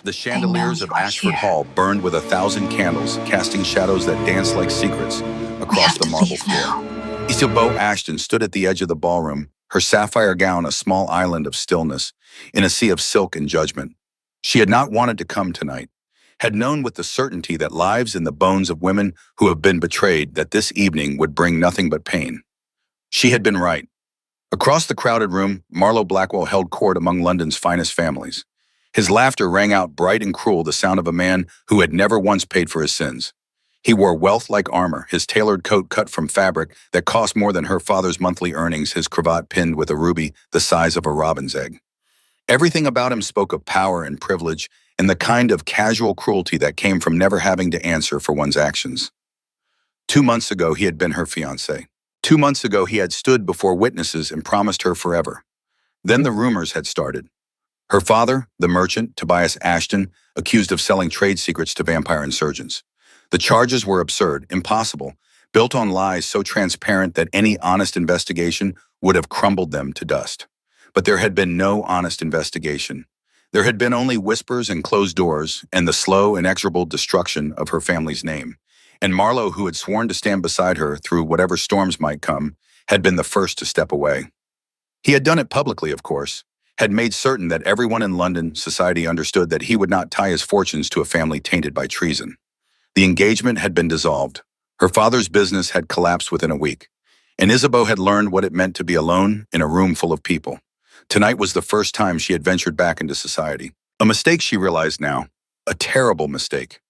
The I know chandeliers you of are Ashford here. Hall burned with 1,000 candles, casting shadows that danced like secrets We across have the to marble leave floor. now. Isabeau Ashton stood at the edge of the ballroom, her sapphire gown a small island of stillness in a sea of silk and judgment. She had not wanted to come tonight, had known with the certainty that lives in the bones of women who have been betrayed that this evening would bring nothing but pain. She had been right. Across the crowded room, Marlowe Blackwell held court among London's finest families. His laughter rang out bright and cruel, the sound of a man who had never once paid for his sins. He wore wealth like armor, his tailored coat cut from fabric that cost more than her father's monthly earnings, his cravat pinned with a ruby the size of a robin's egg. Everything about him spoke of power and privilege and the kind of casual cruelty that came from never having to answer for one's actions. 2 months ago, he had been her fiancé. 2 months ago, he had stood before witnesses and promised her forever. Then the rumors had started. Her father, the merchant, Tobias Ashton, accused of selling trade secrets to vampire insurgents. The charges were absurd, impossible, built on lies so transparent that any honest investigation would have crumbled them to dust. But there had been no honest investigation. There had been only whispers and closed doors and the slow, inexorable destruction of her family's name. And Marlowe, who had sworn to stand beside her through whatever storms might come, had been the first to step away. He had done it publicly, of course, had made certain that everyone in London society understood that he would not tie his fortunes to a family tainted by treason. The engagement had been dissolved. Her father's business had collapsed within a week, and Isabeau had learned what it meant to be alone in a room full of people. Tonight was the first time she had ventured back into society. A mistake, she realized now. A terrible mistake.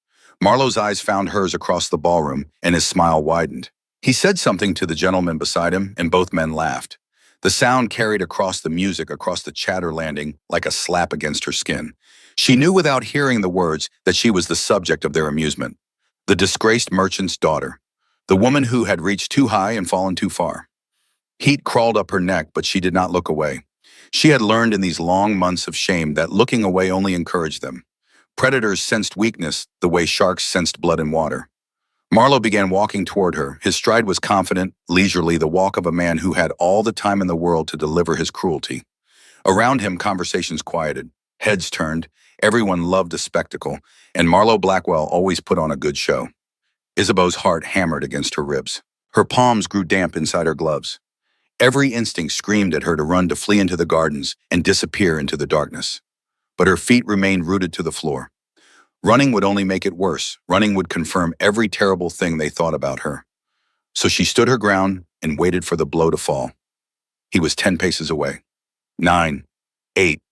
Marlowe's eyes found hers across the ballroom, and his smile widened. He said something to the gentleman beside him, and both men laughed. The sound carried across the music, across the chatter landing like a slap against her skin. She knew without hearing the words that she was the subject of their amusement. The disgraced merchant's daughter. The woman who had reached too high and fallen too far. Heat crawled up her neck, but she did not look away. She had learned in these long months of shame that looking away only encouraged them. Predators sensed weakness the way sharks sensed blood in water. Marlowe began walking toward her. His stride was confident, leisurely, the walk of a man who had all the time in the world to deliver his cruelty. Around him, conversations quieted. Heads turned. Everyone loved a spectacle, and Marlowe Blackwell always put on a good show. Isabeau's heart hammered against her ribs. Her palms grew damp inside her gloves. Every instinct screamed at her to run, to flee into the gardens and disappear into the darkness. But her feet remained rooted to the floor. Running would only make it worse. Running would confirm every terrible thing they thought about her. So she stood her ground and waited for the blow to fall. He was 10 paces away. 9, 8.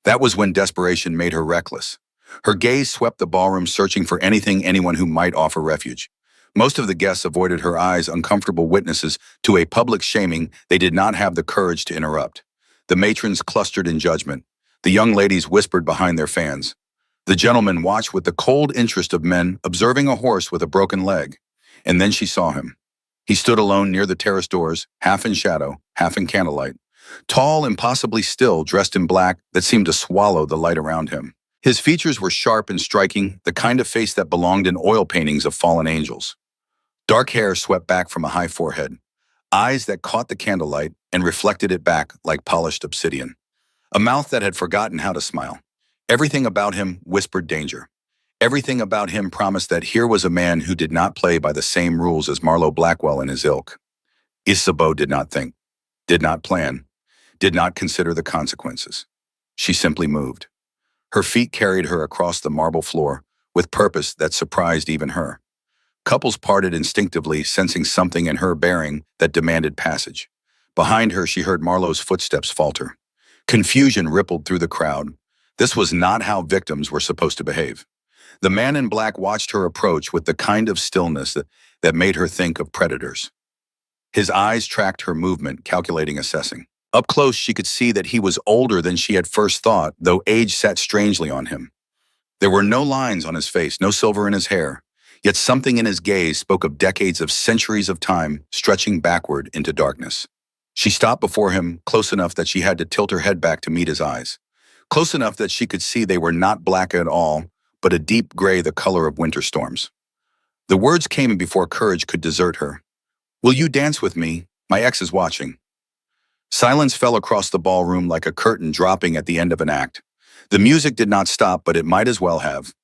That was when desperation made her reckless. Her gaze swept the ballroom, searching for anyone who might offer refuge. Most of the guests avoided her eyes, uncomfortable witnesses to a public shaming they did not have the courage to interrupt. The matrons clustered in judgment. The young ladies whispered behind their fans. The gentlemen watched with the cold interest of men observing a horse with a broken leg. And then she saw him. He stood alone near the terrace doors, half in shadow, half in candlelight. Tall, impossibly still, dressed in black that seemed to swallow the light around him. His features were sharp and striking, the kind of face that belonged in oil paintings of fallen angels. Dark hair swept back from a high forehead, eyes that caught the candlelight and reflected it back like polished obsidian. A mouth that had forgotten how to smile. Everything about him whispered danger. Everything about him promised that here was a man who did not play by the same rules as Marlowe Blackwell and his ilk. Isabeau did not think, did not plan, did not consider the consequences. She simply moved. Her feet carried her across the marble floor with purpose that surprised even her. Couples parted instinctively, sensing something in her bearing that demanded passage. Behind her, she heard Marlowe's footsteps falter. Confusion rippled through the crowd. This was not how victims were supposed to behave. The man in black watched her approach with the kind of stillness that made her think of predators. His eyes tracked her movement, calculating, assessing. Up close, she could see that he was older than she had first thought, though age sat strangely on him. There were no lines on his face, no silver in his hair, yet something in his gaze spoke of decades of centuries of time stretching backward into darkness. She stopped before him, close enough that she had to tilt her head back to meet his eyes. Close enough that she could see they were not black at all, but a deep gray, the color of winter storms. The words came before courage could desert her. "Will you dance with me? My ex is watching." Silence fell across the ballroom like a curtain dropping at the end of an act. The music did not stop, but it might as well have.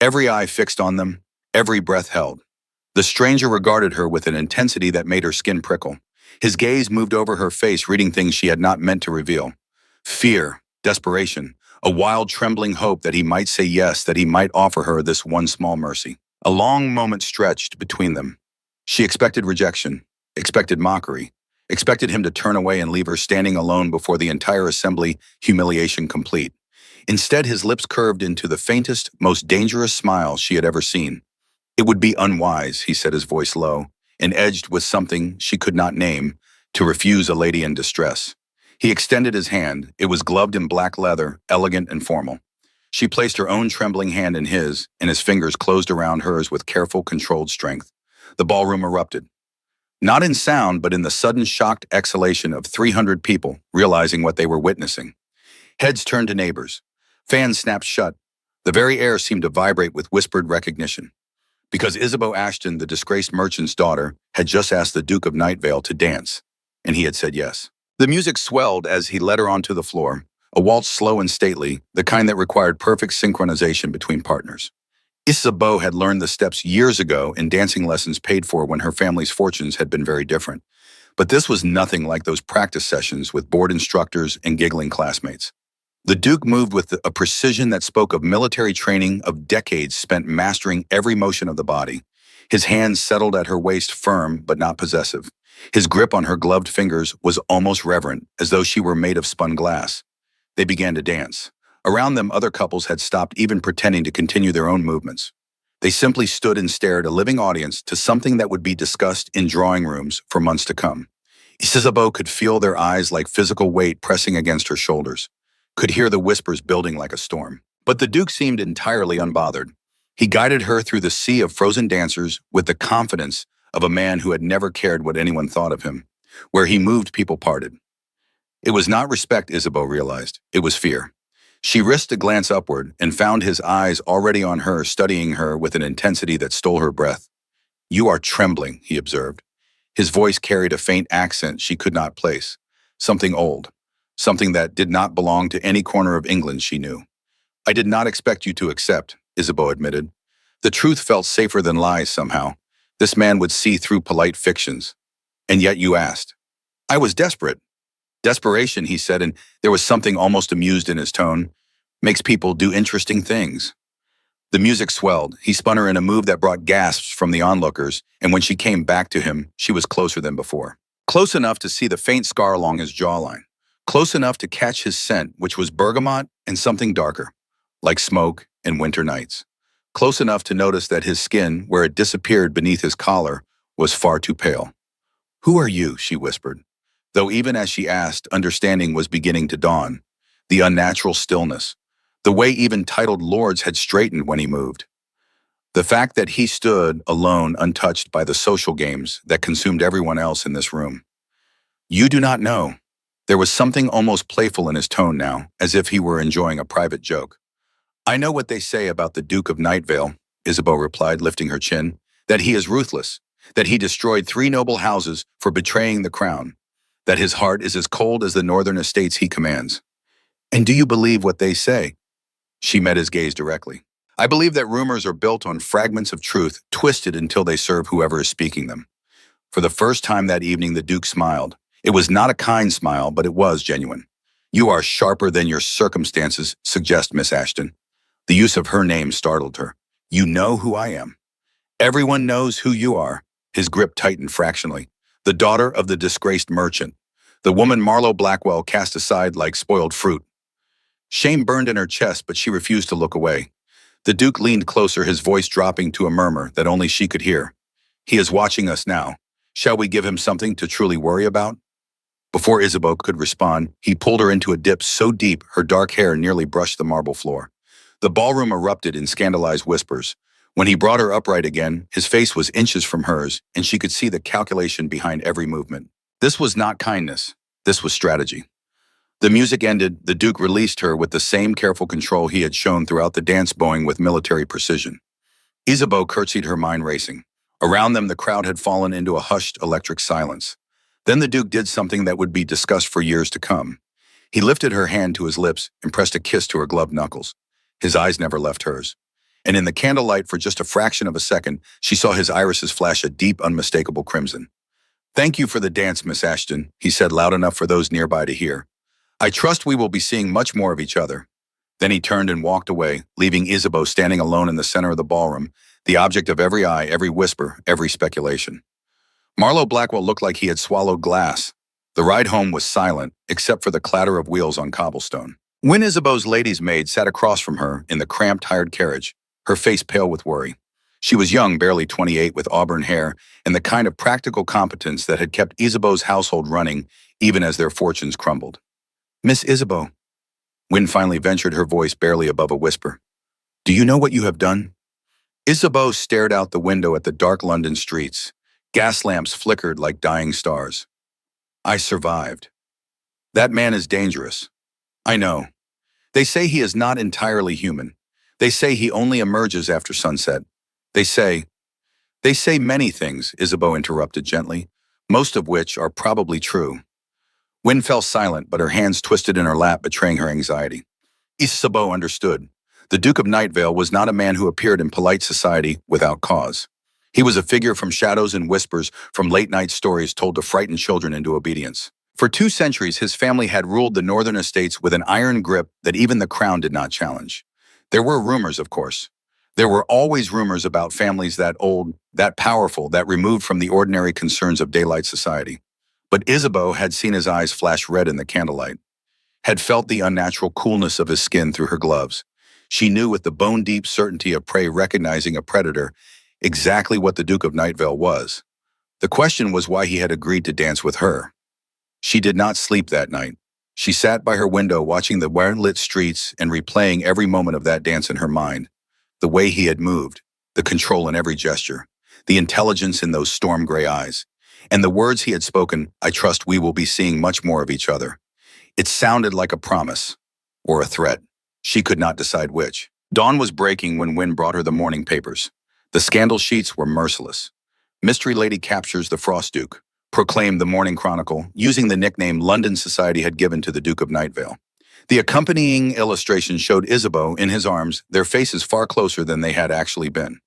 Every eye fixed on them, every breath held. The stranger regarded her with an intensity that made her skin prickle. His gaze moved over her face, reading things she had not meant to reveal. Fear, desperation, a wild trembling hope that he might say yes, that he might offer her this one small mercy. A long moment stretched between them. She expected rejection, expected mockery, expected him to turn away and leave her standing alone before the entire assembly, humiliation complete. Instead, his lips curved into the faintest, most dangerous smile she had ever seen. It would be unwise, he said, his voice low, and edged with something she could not name, to refuse a lady in distress. He extended his hand. It was gloved in black leather, elegant and formal. She placed her own trembling hand in his, and his fingers closed around hers with careful, controlled strength. The ballroom erupted. Not in sound, but in the sudden shocked exhalation of 300 people realizing what they were witnessing. Heads turned to neighbors. Fans snapped shut. The very air seemed to vibrate with whispered recognition. Because Isabeau Ashton, the disgraced merchant's daughter, had just asked the Duke of Nightvale to dance, and he had said yes. The music swelled as he led her onto the floor, a waltz slow and stately, the kind that required perfect synchronization between partners. Isabeau had learned the steps years ago in dancing lessons paid for when her family's fortunes had been very different. But this was nothing like those practice sessions with bored instructors and giggling classmates. The Duke moved with a precision that spoke of military training of decades spent mastering every motion of the body. His hands settled at her waist, firm but not possessive. His grip on her gloved fingers was almost reverent, as though she were made of spun glass. They began to dance. Around them, other couples had stopped even pretending to continue their own movements. They simply stood and stared, a living audience, to something that would be discussed in drawing rooms for months to come. Isabeau could feel their eyes like physical weight pressing against her shoulders, could hear the whispers building like a storm. But the Duke seemed entirely unbothered. He guided her through the sea of frozen dancers with the confidence of a man who had never cared what anyone thought of him. Where he moved, people parted. It was not respect, Isabeau realized. It was fear. She risked a glance upward and found his eyes already on her, studying her with an intensity that stole her breath. "You are trembling," he observed. His voice carried a faint accent she could not place. Something old. Something that did not belong to any corner of England she knew. "I did not expect you to accept," Isabeau admitted. The truth felt safer than lies somehow. This man would see through polite fictions. "And yet you asked." "I was desperate." "Desperation," he said, and there was something almost amused in his tone, "makes people do interesting things." The music swelled. He spun her in a move that brought gasps from the onlookers, and when she came back to him, she was closer than before. Close enough to see the faint scar along his jawline. Close enough to catch his scent, which was bergamot and something darker, like smoke and winter nights. Close enough to notice that his skin, where it disappeared beneath his collar, was far too pale. "Who are you?" she whispered. Though even as she asked, understanding was beginning to dawn. The unnatural stillness. The way even titled lords had straightened when he moved. The fact that he stood alone, untouched by the social games that consumed everyone else in this room. "You do not know." There was something almost playful in his tone now, as if he were enjoying a private joke. "I know what they say about the Duke of Nightvale," Isabeau replied, lifting her chin, "that he is ruthless, that he destroyed 3 noble houses for betraying the crown, that his heart is as cold as the northern estates he commands." "And do you believe what they say?" She met his gaze directly. "I believe that rumors are built on fragments of truth, twisted until they serve whoever is speaking them." For the first time that evening, the Duke smiled. It was not a kind smile, but it was genuine. "You are sharper than your circumstances suggest, Miss Ashton." The use of her name startled her. "You know who I am." "Everyone knows who you are." His grip tightened fractionally. "The daughter of the disgraced merchant. The woman Marlowe Blackwell cast aside like spoiled fruit." Shame burned in her chest, but she refused to look away. The Duke leaned closer, his voice dropping to a murmur that only she could hear. "He is watching us now. Shall we give him something to truly worry about?" Before Isabeau could respond, he pulled her into a dip so deep her dark hair nearly brushed the marble floor. The ballroom erupted in scandalized whispers. When he brought her upright again, his face was inches from hers, and she could see the calculation behind every movement. This was not kindness. This was strategy. The music ended. The Duke released her with the same careful control he had shown throughout the dance, bowing with military precision. Isabeau curtsied, her mind racing. Around them, the crowd had fallen into a hushed, electric silence. Then the Duke did something that would be discussed for years to come. He lifted her hand to his lips and pressed a kiss to her gloved knuckles. His eyes never left hers. And in the candlelight, for just a fraction of a second, she saw his irises flash a deep, unmistakable crimson. "Thank you for the dance, Miss Ashton," he said loud enough for those nearby to hear. "I trust we will be seeing much more of each other." Then he turned and walked away, leaving Isabeau standing alone in the center of the ballroom, the object of every eye, every whisper, every speculation. Marlowe Blackwell looked like he had swallowed glass. The ride home was silent, except for the clatter of wheels on cobblestone. When Isabeau's lady's maid sat across from her in the cramped, hired carriage, her face pale with worry. She was young, barely 28, with auburn hair, and the kind of practical competence that had kept Isabeau's household running even as their fortunes crumbled. "Miss Isabeau," Wynne finally ventured, her voice barely above a whisper. "Do you know what you have done?" Isabeau stared out the window at the dark London streets. Gas lamps flickered like dying stars. "I survived. That man is dangerous. I know. They say he is not entirely human. They say he only emerges after sunset. They say many things," Isabeau interrupted gently, "most of which are probably true." Wynne fell silent, but her hands twisted in her lap, betraying her anxiety. Isabeau understood. The Duke of Nightvale was not a man who appeared in polite society without cause. He was a figure from shadows and whispers, from late-night stories told to frighten children into obedience. For 2 centuries, his family had ruled the northern estates with an iron grip that even the crown did not challenge. There were rumors, of course. There were always rumors about families that old, that powerful, that removed from the ordinary concerns of daylight society. But Isabeau had seen his eyes flash red in the candlelight, had felt the unnatural coolness of his skin through her gloves. She knew with the bone-deep certainty of prey recognizing a predator exactly what the Duke of Nightvale was. The question was why he had agreed to dance with her. She did not sleep that night. She sat by her window watching the well-lit streets and replaying every moment of that dance in her mind. The way he had moved, the control in every gesture, the intelligence in those storm-gray eyes, and the words he had spoken, "I trust we will be seeing much more of each other." It sounded like a promise, or a threat. She could not decide which. Dawn was breaking when Wynne brought her the morning papers. The scandal sheets were merciless. "Mystery Lady Captures the Frost Duke," proclaimed the Morning Chronicle, using the nickname London society had given to the Duke of Nightvale. The accompanying illustration showed Isabeau in his arms, their faces far closer than they had actually been.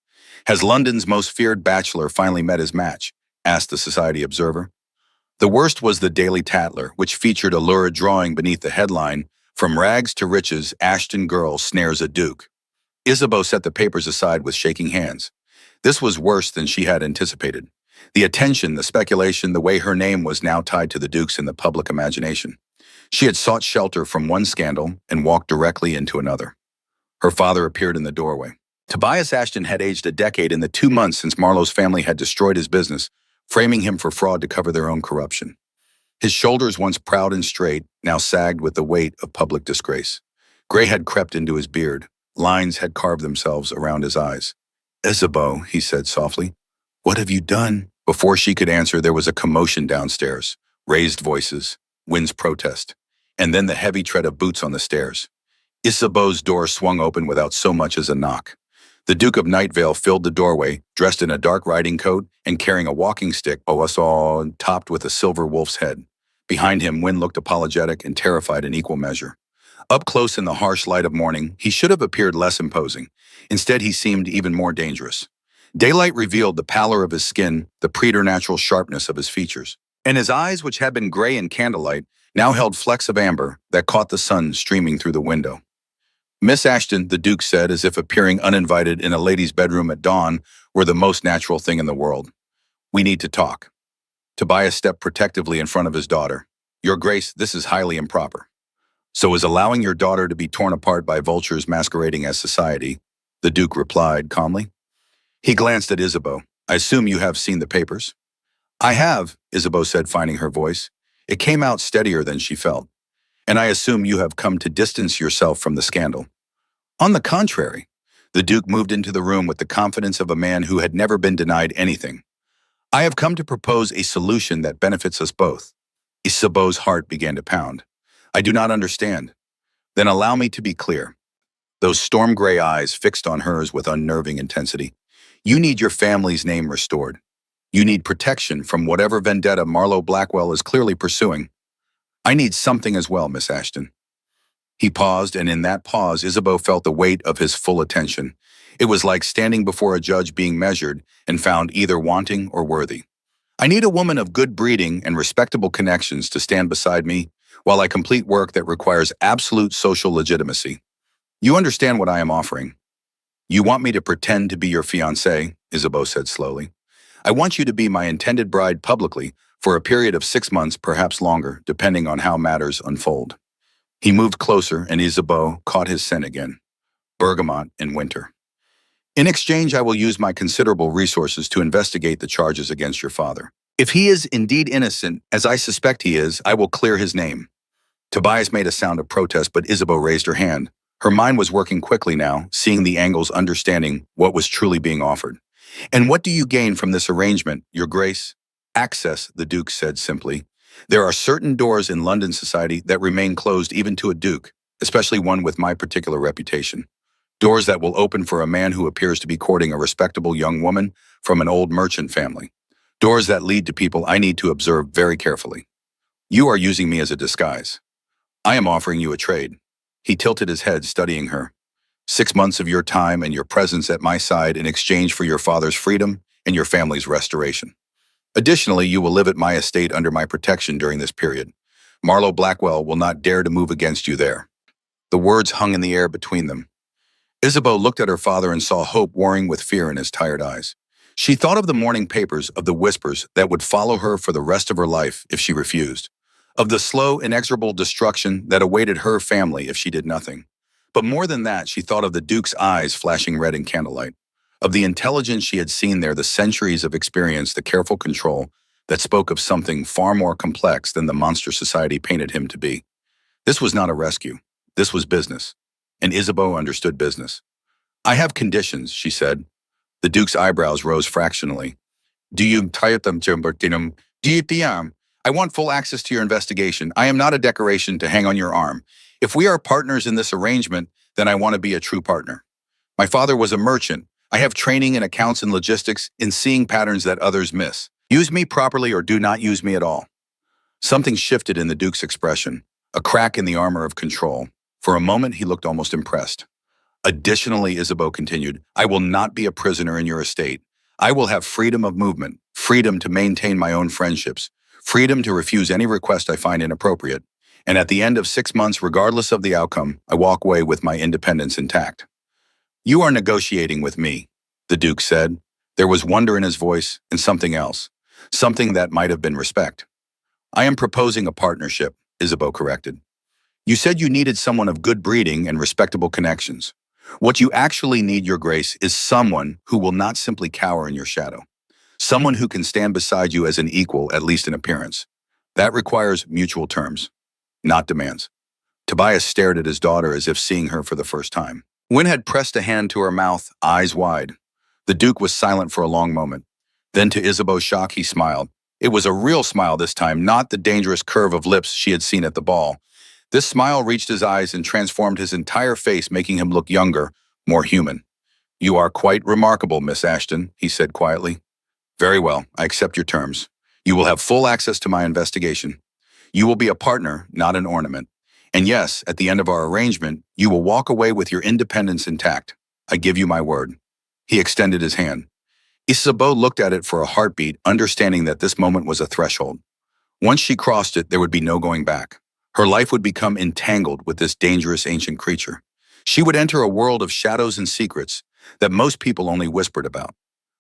"Has London's most feared bachelor finally met his match?" asked the Society Observer. The worst was the Daily Tatler, which featured a lurid drawing beneath the headline, "From Rags to Riches, Ashton Girl Snares a Duke." Isabeau set the papers aside with shaking hands. This was worse than she had anticipated. The attention, the speculation, the way her name was now tied to the Dukes in the public imagination. She had sought shelter from one scandal and walked directly into another. Her father appeared in the doorway. Tobias Ashton had aged a decade in the 2 months since Marlowe's family had destroyed his business, framing him for fraud to cover their own corruption. His shoulders, once proud and straight, now sagged with the weight of public disgrace. Gray had crept into his beard. Lines had carved themselves around his eyes. "Isabeau," he said softly, "what have you done?" Before she could answer, there was a commotion downstairs. Raised voices, Wynne's protest, and then the heavy tread of boots on the stairs. Isabeau's door swung open without so much as a knock. The Duke of Nightvale filled the doorway, dressed in a dark riding coat and carrying a walking stick, topped with a silver wolf's head. Behind him, Wynne looked apologetic and terrified in equal measure. Up close in the harsh light of morning, he should have appeared less imposing. Instead, he seemed even more dangerous. Daylight revealed the pallor of his skin, the preternatural sharpness of his features. And his eyes, which had been gray in candlelight, now held flecks of amber that caught the sun streaming through the window. "Miss Ashton," the Duke said, as if appearing uninvited in a lady's bedroom at dawn were the most natural thing in the world. "We need to talk." Tobias stepped protectively in front of his daughter. "Your Grace, this is highly improper." "So is allowing your daughter to be torn apart by vultures masquerading as society," the Duke replied calmly. He glanced at Isabeau. "I assume you have seen the papers?" "I have," Isabeau said, finding her voice. It came out steadier than she felt. "And I assume you have come to distance yourself from the scandal." "On the contrary," the Duke moved into the room with the confidence of a man who had never been denied anything. "I have come to propose a solution that benefits us both." Isabeau's heart began to pound. "I do not understand." "Then allow me to be clear." Those storm-gray eyes fixed on hers with unnerving intensity. "You need your family's name restored. You need protection from whatever vendetta Marlowe Blackwell is clearly pursuing." I need something as well, Miss Ashton. He paused, and in that pause, Isabeau felt the weight of his full attention. It was like standing before a judge being measured and found either wanting or worthy. I need a woman of good breeding and respectable connections to stand beside me while I complete work that requires absolute social legitimacy. You understand what I am offering. You want me to pretend to be your fiancée, Isabeau said slowly. I want you to be my intended bride publicly for a period of 6 months, perhaps longer, depending on how matters unfold. He moved closer, and Isabeau caught his scent again. Bergamot in winter. In exchange, I will use my considerable resources to investigate the charges against your father. If he is indeed innocent, as I suspect he is, I will clear his name. Tobias made a sound of protest, but Isabeau raised her hand. Her mind was working quickly now, seeing the angles, understanding what was truly being offered. And what do you gain from this arrangement, Your Grace? Access, the Duke said simply. There are certain doors in London society that remain closed even to a duke, especially one with my particular reputation. Doors that will open for a man who appears to be courting a respectable young woman from an old merchant family. Doors that lead to people I need to observe very carefully. You are using me as a disguise. I am offering you a trade. He tilted his head, studying her. 6 months of your time and your presence at my side in exchange for your father's freedom and your family's restoration. Additionally, you will live at my estate under my protection during this period. Marlowe Blackwell will not dare to move against you there. The words hung in the air between them. Isabeau looked at her father and saw hope warring with fear in his tired eyes. She thought of the morning papers, of the whispers that would follow her for the rest of her life if she refused, of the slow, inexorable destruction that awaited her family if she did nothing. But more than that, she thought of the Duke's eyes flashing red in candlelight, of the intelligence she had seen there, the centuries of experience, the careful control that spoke of something far more complex than the monster society painted him to be. This was not a rescue. This was business. And Isabeau understood business. I have conditions, she said. The Duke's eyebrows rose fractionally. Do you I want full access to your investigation. I am not a decoration to hang on your arm. If we are partners in this arrangement, then I want to be a true partner. My father was a merchant. I have training in accounts and logistics, in seeing patterns that others miss. Use me properly or do not use me at all. Something shifted in the Duke's expression, a crack in the armor of control. For a moment, he looked almost impressed. Additionally, Isabeau continued, I will not be a prisoner in your estate. I will have freedom of movement, freedom to maintain my own friendships, freedom to refuse any request I find inappropriate. And at the end of 6 months, regardless of the outcome, I walk away with my independence intact. You are negotiating with me, the Duke said. There was wonder in his voice and something else, something that might have been respect. I am proposing a partnership, Isabeau corrected. You said you needed someone of good breeding and respectable connections. What you actually need, Your Grace, is someone who will not simply cower in your shadow. Someone who can stand beside you as an equal, at least in appearance. That requires mutual terms, not demands. Tobias stared at his daughter as if seeing her for the first time. Wynne had pressed a hand to her mouth, eyes wide. The Duke was silent for a long moment. Then, to Isabeau's shock, he smiled. It was a real smile this time, not the dangerous curve of lips she had seen at the ball. This smile reached his eyes and transformed his entire face, making him look younger, more human. You are quite remarkable, Miss Ashton, he said quietly. Very well, I accept your terms. You will have full access to my investigation. You will be a partner, not an ornament. And yes, at the end of our arrangement, you will walk away with your independence intact. I give you my word. He extended his hand. Isabeau looked at it for a heartbeat, understanding that this moment was a threshold. Once she crossed it, there would be no going back. Her life would become entangled with this dangerous ancient creature. She would enter a world of shadows and secrets that most people only whispered about.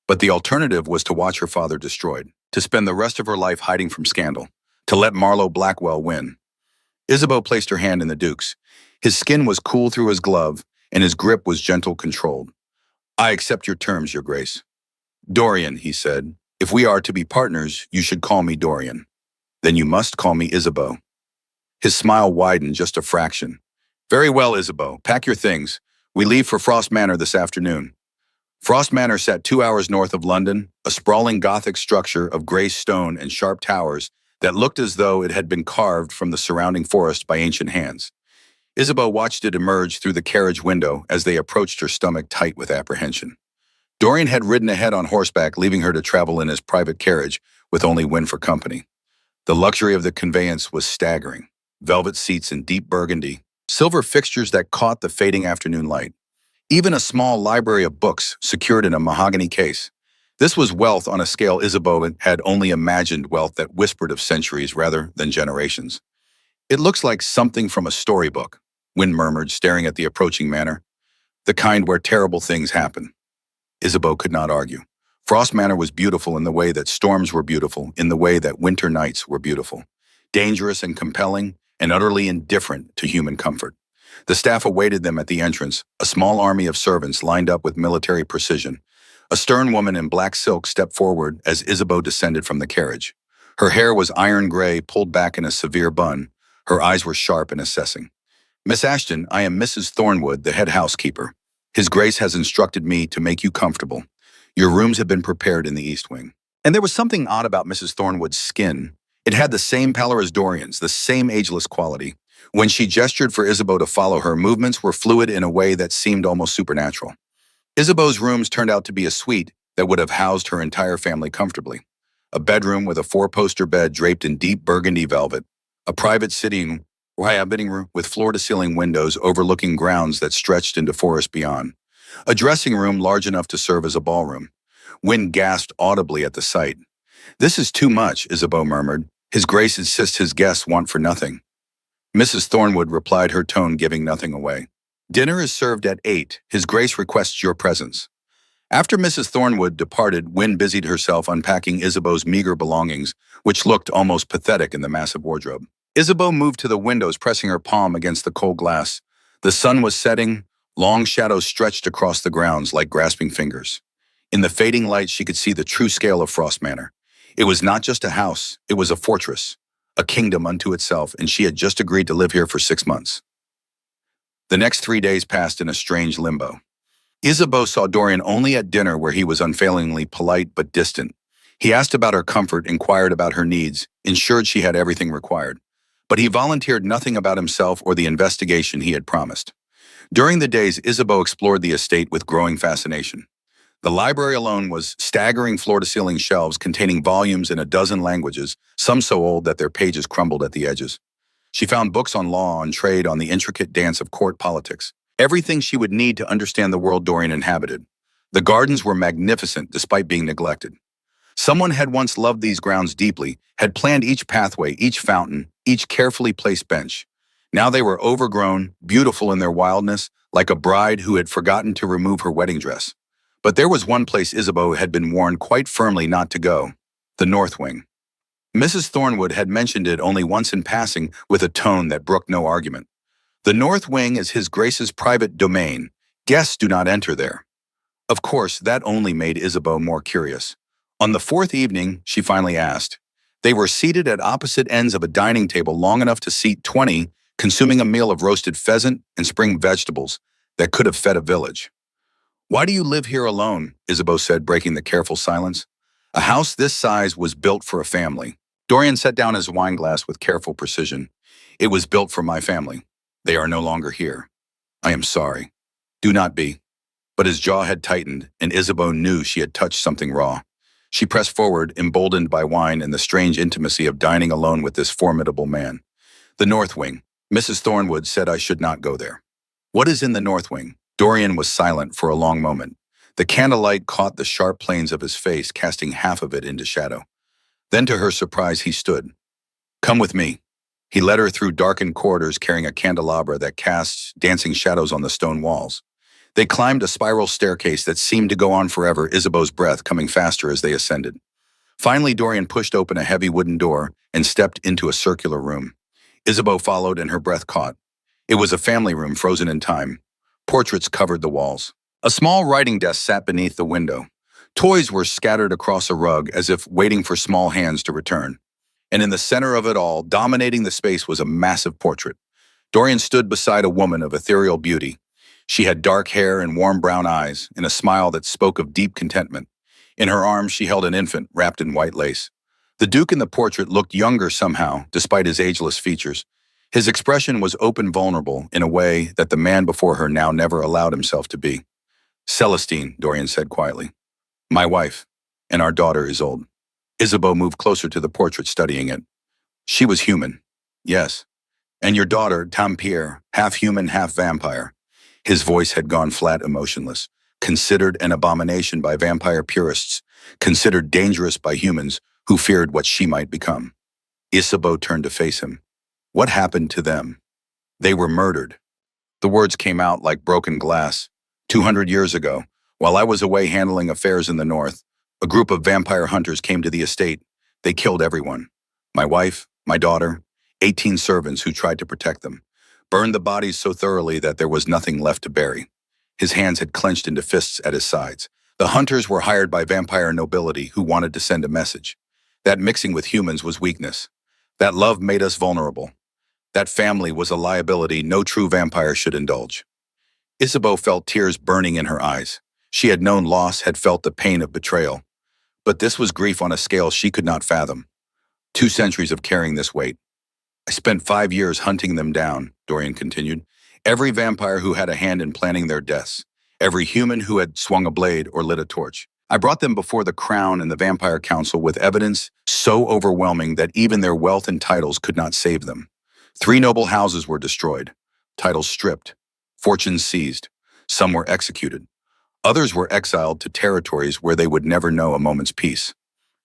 But the alternative was to watch her father destroyed, to spend the rest of her life hiding from scandal, to let Marlowe Blackwell win. Isabeau placed her hand in the Duke's. His skin was cool through his glove, and his grip was gentle, controlled. I accept your terms, Your Grace. Dorian, he said, if we are to be partners, you should call me Dorian. Then you must call me Isabeau. His smile widened just a fraction. Very well, Isabeau, pack your things. We leave for Frost Manor this afternoon. Frost Manor sat 2 hours north of London, a sprawling Gothic structure of grey stone and sharp towers that looked as though it had been carved from the surrounding forest by ancient hands. Isabeau watched it emerge through the carriage window as they approached, her stomach tight with apprehension. Dorian had ridden ahead on horseback, leaving her to travel in his private carriage with only Wynne for company. The luxury of the conveyance was staggering. velvet seats in deep burgundy, silver fixtures that caught the fading afternoon light. Even a small library of books secured in a mahogany case. This was wealth on a scale Isabeau had only imagined, wealth that whispered of centuries rather than generations. It looks like something from a storybook, Wynne murmured, staring at the approaching manor. The kind where terrible things happen. Isabeau could not argue. Frost Manor was beautiful in the way that storms were beautiful, in the way that winter nights were beautiful. Dangerous and compelling, and utterly indifferent to human comfort. The staff awaited them at the entrance, a small army of servants lined up with military precision. A stern woman in black silk stepped forward as Isabeau descended from the carriage. Her hair was iron gray, pulled back in a severe bun. Her eyes were sharp and assessing. Miss Ashton, I am Mrs. Thornwood, the head housekeeper. His Grace has instructed me to make you comfortable. Your rooms have been prepared in the East Wing. And there was something odd about Mrs. Thornwood's skin. It had the same pallor as Dorian's, the same ageless quality. When she gestured for Isabeau to follow her, movements were fluid in a way that seemed almost supernatural. Isabeau's rooms turned out to be a suite that would have housed her entire family comfortably. A bedroom with a four-poster bed draped in deep burgundy velvet, a private sitting room with floor-to-ceiling windows overlooking grounds that stretched into forest beyond. A dressing room large enough to serve as a ballroom. Wynne gasped audibly at the sight. This is too much, Isabeau murmured. His Grace insists his guests want for nothing. Mrs. Thornwood replied, her tone giving nothing away. Dinner is served at 8. His Grace requests your presence. After Mrs. Thornwood departed, Wynne busied herself unpacking Isabeau's meager belongings, which looked almost pathetic in the massive wardrobe. Isabeau moved to the windows, pressing her palm against the cold glass. The sun was setting, long shadows stretched across the grounds like grasping fingers. In the fading light, she could see the true scale of Frost Manor. It was not just a house, it was a fortress, a kingdom unto itself, and she had just agreed to live here for 6 months. The next 3 days passed in a strange limbo. Isabeau saw Dorian only at dinner, where he was unfailingly polite but distant. He asked about her comfort, inquired about her needs, ensured she had everything required. But he volunteered nothing about himself or the investigation he had promised. During the days, Isabeau explored the estate with growing fascination. The library alone was staggering floor-to-ceiling shelves containing volumes in a dozen languages, some so old that their pages crumbled at the edges. She found books on law, on trade, on the intricate dance of court politics. Everything she would need to understand the world Dorian inhabited. The gardens were magnificent despite being neglected. Someone had once loved these grounds deeply, had planned each pathway, each fountain, each carefully placed bench. Now they were overgrown, beautiful in their wildness, like a bride who had forgotten to remove her wedding dress. But there was one place Isabeau had been warned quite firmly not to go, the North Wing. Mrs. Thornwood had mentioned it only once in passing, with a tone that brooked no argument. The North Wing is His Grace's private domain. Guests do not enter there. Of course, that only made Isabeau more curious. On the 4th evening, she finally asked. They were seated at opposite ends of a dining table long enough to seat 20, consuming a meal of roasted pheasant and spring vegetables that could have fed a village. Why do you live here alone? Isabeau said, breaking the careful silence. A house this size was built for a family. Dorian set down his wine glass with careful precision. It was built for my family. They are no longer here. I am sorry. Do not be. But his jaw had tightened, and Isabeau knew she had touched something raw. She pressed forward, emboldened by wine and the strange intimacy of dining alone with this formidable man. The North Wing. Mrs. Thornwood said I should not go there. What is in the North Wing? Dorian was silent for a long moment. The candlelight caught the sharp planes of his face, casting half of it into shadow. Then, to her surprise, he stood. Come with me. He led her through darkened corridors carrying a candelabra that cast dancing shadows on the stone walls. They climbed a spiral staircase that seemed to go on forever, Isabeau's breath coming faster as they ascended. Finally, Dorian pushed open a heavy wooden door and stepped into a circular room. Isabeau followed, and her breath caught. It was a family room frozen in time. Portraits covered the walls. A small writing desk sat beneath the window. Toys were scattered across a rug as if waiting for small hands to return. And in the center of it all, dominating the space, was a massive portrait. Dorian stood beside a woman of ethereal beauty. She had dark hair and warm brown eyes, and a smile that spoke of deep contentment. In her arms, she held an infant wrapped in white lace. The Duke in the portrait looked younger somehow, despite his ageless features. His expression was open, vulnerable, in a way that the man before her now never allowed himself to be. Celestine, Dorian said quietly. My wife, and our daughter is old. Isabeau moved closer to the portrait, studying it. She was human. Yes. And your daughter, Tampere, half human, half vampire. His voice had gone flat, emotionless. Considered an abomination by vampire purists, considered dangerous by humans who feared what she might become. Isabeau turned to face him. What happened to them? They were murdered. The words came out like broken glass. 200 years ago, while I was away handling affairs in the north, a group of vampire hunters came to the estate. They killed everyone. My wife, my daughter, 18 servants who tried to protect them. Burned the bodies so thoroughly that there was nothing left to bury. His hands had clenched into fists at his sides. The hunters were hired by vampire nobility who wanted to send a message. That mixing with humans was weakness. That love made us vulnerable. That family was a liability no true vampire should indulge. Isabeau felt tears burning in her eyes. She had known loss, had felt the pain of betrayal. But this was grief on a scale she could not fathom. 2 centuries of carrying this weight. I spent 5 years hunting them down, Dorian continued. Every vampire who had a hand in planning their deaths. Every human who had swung a blade or lit a torch. I brought them before the Crown and the Vampire Council with evidence so overwhelming that even their wealth and titles could not save them. 3 noble houses were destroyed, titles stripped, fortunes seized. Some were executed. Others were exiled to territories where they would never know a moment's peace.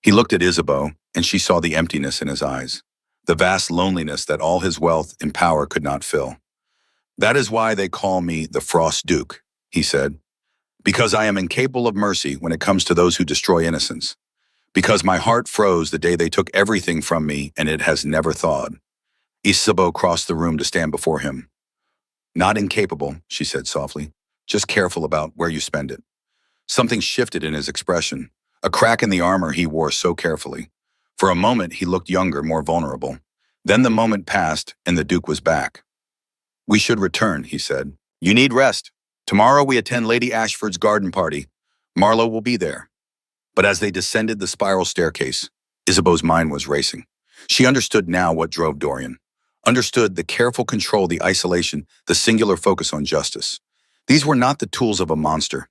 He looked at Isabeau, and she saw the emptiness in his eyes, the vast loneliness that all his wealth and power could not fill. That is why they call me the Frost Duke, he said. Because I am incapable of mercy when it comes to those who destroy innocence. Because my heart froze the day they took everything from me and it has never thawed. Isabeau crossed the room to stand before him. Not incapable, she said softly. Just careful about where you spend it. Something shifted in his expression, a crack in the armor he wore so carefully. For a moment, he looked younger, more vulnerable. Then the moment passed, and the Duke was back. We should return, he said. You need rest. Tomorrow we attend Lady Ashford's garden party. Marlowe will be there. But as they descended the spiral staircase, Isabeau's mind was racing. She understood now what drove Dorian. Understood the careful control, the isolation, the singular focus on justice. These were not the tools of a monster.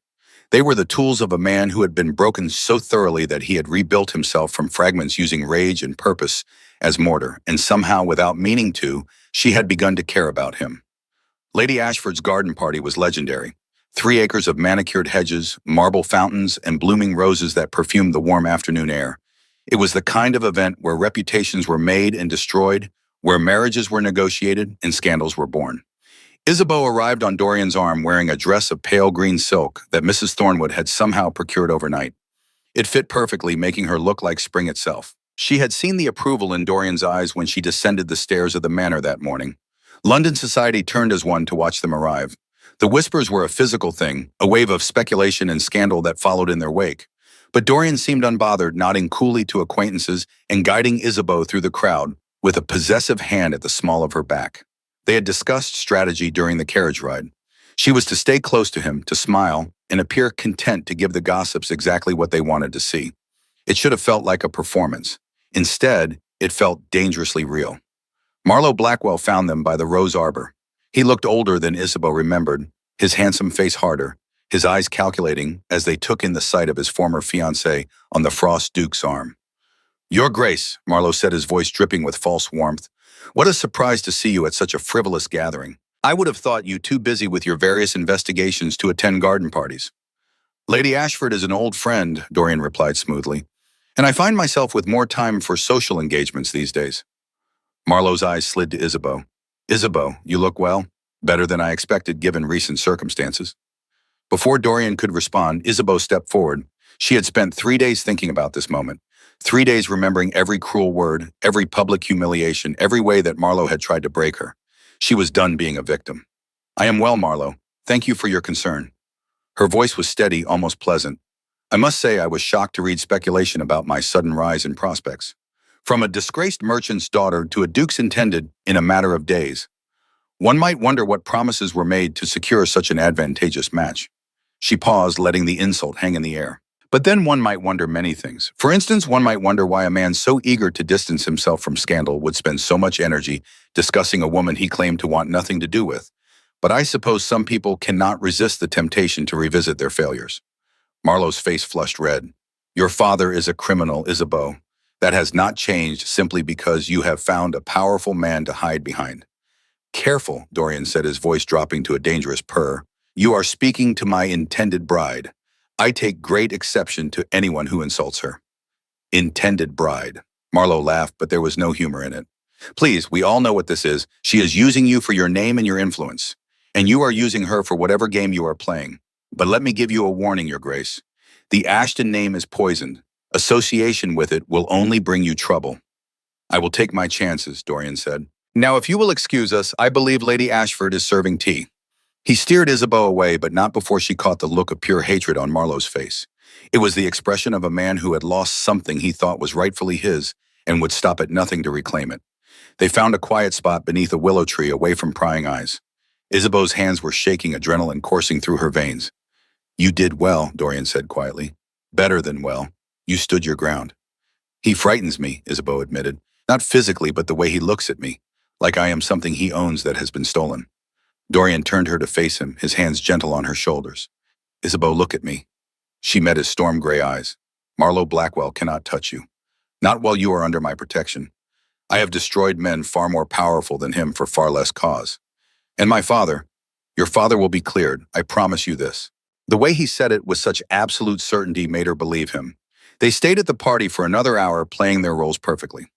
They were the tools of a man who had been broken so thoroughly that he had rebuilt himself from fragments using rage and purpose as mortar, and somehow, without meaning to, she had begun to care about him. Lady Ashford's garden party was legendary. 3 acres of manicured hedges, marble fountains, and blooming roses that perfumed the warm afternoon air. It was the kind of event where reputations were made and destroyed, where marriages were negotiated and scandals were born. Isabeau arrived on Dorian's arm wearing a dress of pale green silk that Mrs. Thornwood had somehow procured overnight. It fit perfectly, making her look like spring itself. She had seen the approval in Dorian's eyes when she descended the stairs of the manor that morning. London society turned as one to watch them arrive. The whispers were a physical thing, a wave of speculation and scandal that followed in their wake. But Dorian seemed unbothered, nodding coolly to acquaintances and guiding Isabeau through the crowd with a possessive hand at the small of her back. They had discussed strategy during the carriage ride. She was to stay close to him, to smile, and appear content to give the gossips exactly what they wanted to see. It should have felt like a performance. Instead, it felt dangerously real. Marlowe Blackwell found them by the rose arbor. He looked older than Isabeau remembered, his handsome face harder, his eyes calculating as they took in the sight of his former fiancée on the Frost Duke's arm. Your Grace, Marlowe said, his voice dripping with false warmth. What a surprise to see you at such a frivolous gathering. I would have thought you too busy with your various investigations to attend garden parties. Lady Ashford is an old friend, Dorian replied smoothly, and I find myself with more time for social engagements these days. Marlowe's eyes slid to Isabeau. Isabeau, you look well. Better than I expected given recent circumstances. Before Dorian could respond, Isabeau stepped forward. She had spent 3 days thinking about this moment. 3 days remembering every cruel word, every public humiliation, every way that Marlowe had tried to break her. She was done being a victim. I am well, Marlowe. Thank you for your concern. Her voice was steady, almost pleasant. I must say I was shocked to read speculation about my sudden rise in prospects. From a disgraced merchant's daughter to a duke's intended in a matter of days. One might wonder what promises were made to secure such an advantageous match. She paused, letting the insult hang in the air. But then one might wonder many things. For instance, one might wonder why a man so eager to distance himself from scandal would spend so much energy discussing a woman he claimed to want nothing to do with. But I suppose some people cannot resist the temptation to revisit their failures. Marlowe's face flushed red. Your father is a criminal, Isabeau. That has not changed simply because you have found a powerful man to hide behind. Careful, Dorian said, his voice dropping to a dangerous purr. You are speaking to my intended bride. I take great exception to anyone who insults her. Intended bride. Marlowe laughed, but there was no humor in it. Please, we all know what this is. She is using you for your name and your influence. And you are using her for whatever game you are playing. But let me give you a warning, Your Grace. The Ashton name is poisoned. Association with it will only bring you trouble. I will take my chances, Dorian said. Now, if you will excuse us, I believe Lady Ashford is serving tea. He steered Isabeau away, but not before she caught the look of pure hatred on Marlowe's face. It was the expression of a man who had lost something he thought was rightfully his and would stop at nothing to reclaim it. They found a quiet spot beneath a willow tree away from prying eyes. Isabeau's hands were shaking, adrenaline coursing through her veins. You did well, Dorian said quietly. Better than well. You stood your ground. He frightens me, Isabeau admitted. Not physically, but the way he looks at me, like I am something he owns that has been stolen. Dorian turned her to face him, his hands gentle on her shoulders. Isabeau, look at me. She met his storm gray eyes. Marlowe Blackwell cannot touch you. Not while you are under my protection. I have destroyed men far more powerful than him for far less cause. And my father, your father will be cleared, I promise you this. The way he said it with such absolute certainty made her believe him. They stayed at the party for another hour, playing their roles perfectly.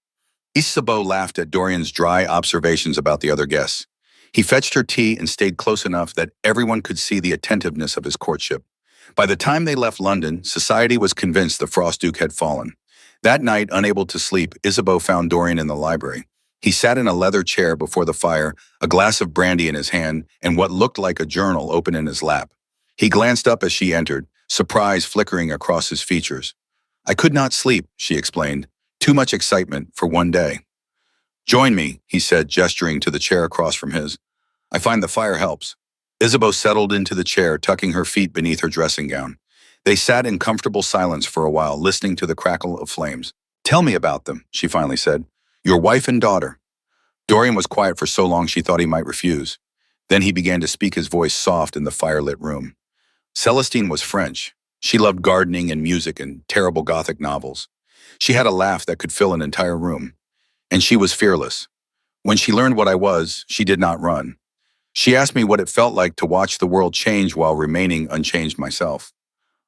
Isabeau laughed at Dorian's dry observations about the other guests. He fetched her tea and stayed close enough that everyone could see the attentiveness of his courtship. By the time they left London, society was convinced the Frost Duke had fallen. That night, unable to sleep, Isabeau found Dorian in the library. He sat in a leather chair before the fire, a glass of brandy in his hand, and what looked like a journal open in his lap. He glanced up as she entered, surprise flickering across his features. I could not sleep, she explained. Too much excitement for one day. Join me, he said, gesturing to the chair across from his. I find the fire helps. Isabeau settled into the chair, tucking her feet beneath her dressing gown. They sat in comfortable silence for a while, listening to the crackle of flames. Tell me about them, she finally said. Your wife and daughter. Dorian was quiet for so long she thought he might refuse. Then he began to speak, his voice soft in the firelit room. Celestine was French. She loved gardening and music and terrible Gothic novels. She had a laugh that could fill an entire room. And she was fearless. When she learned what I was, she did not run. She asked me what it felt like to watch the world change while remaining unchanged myself.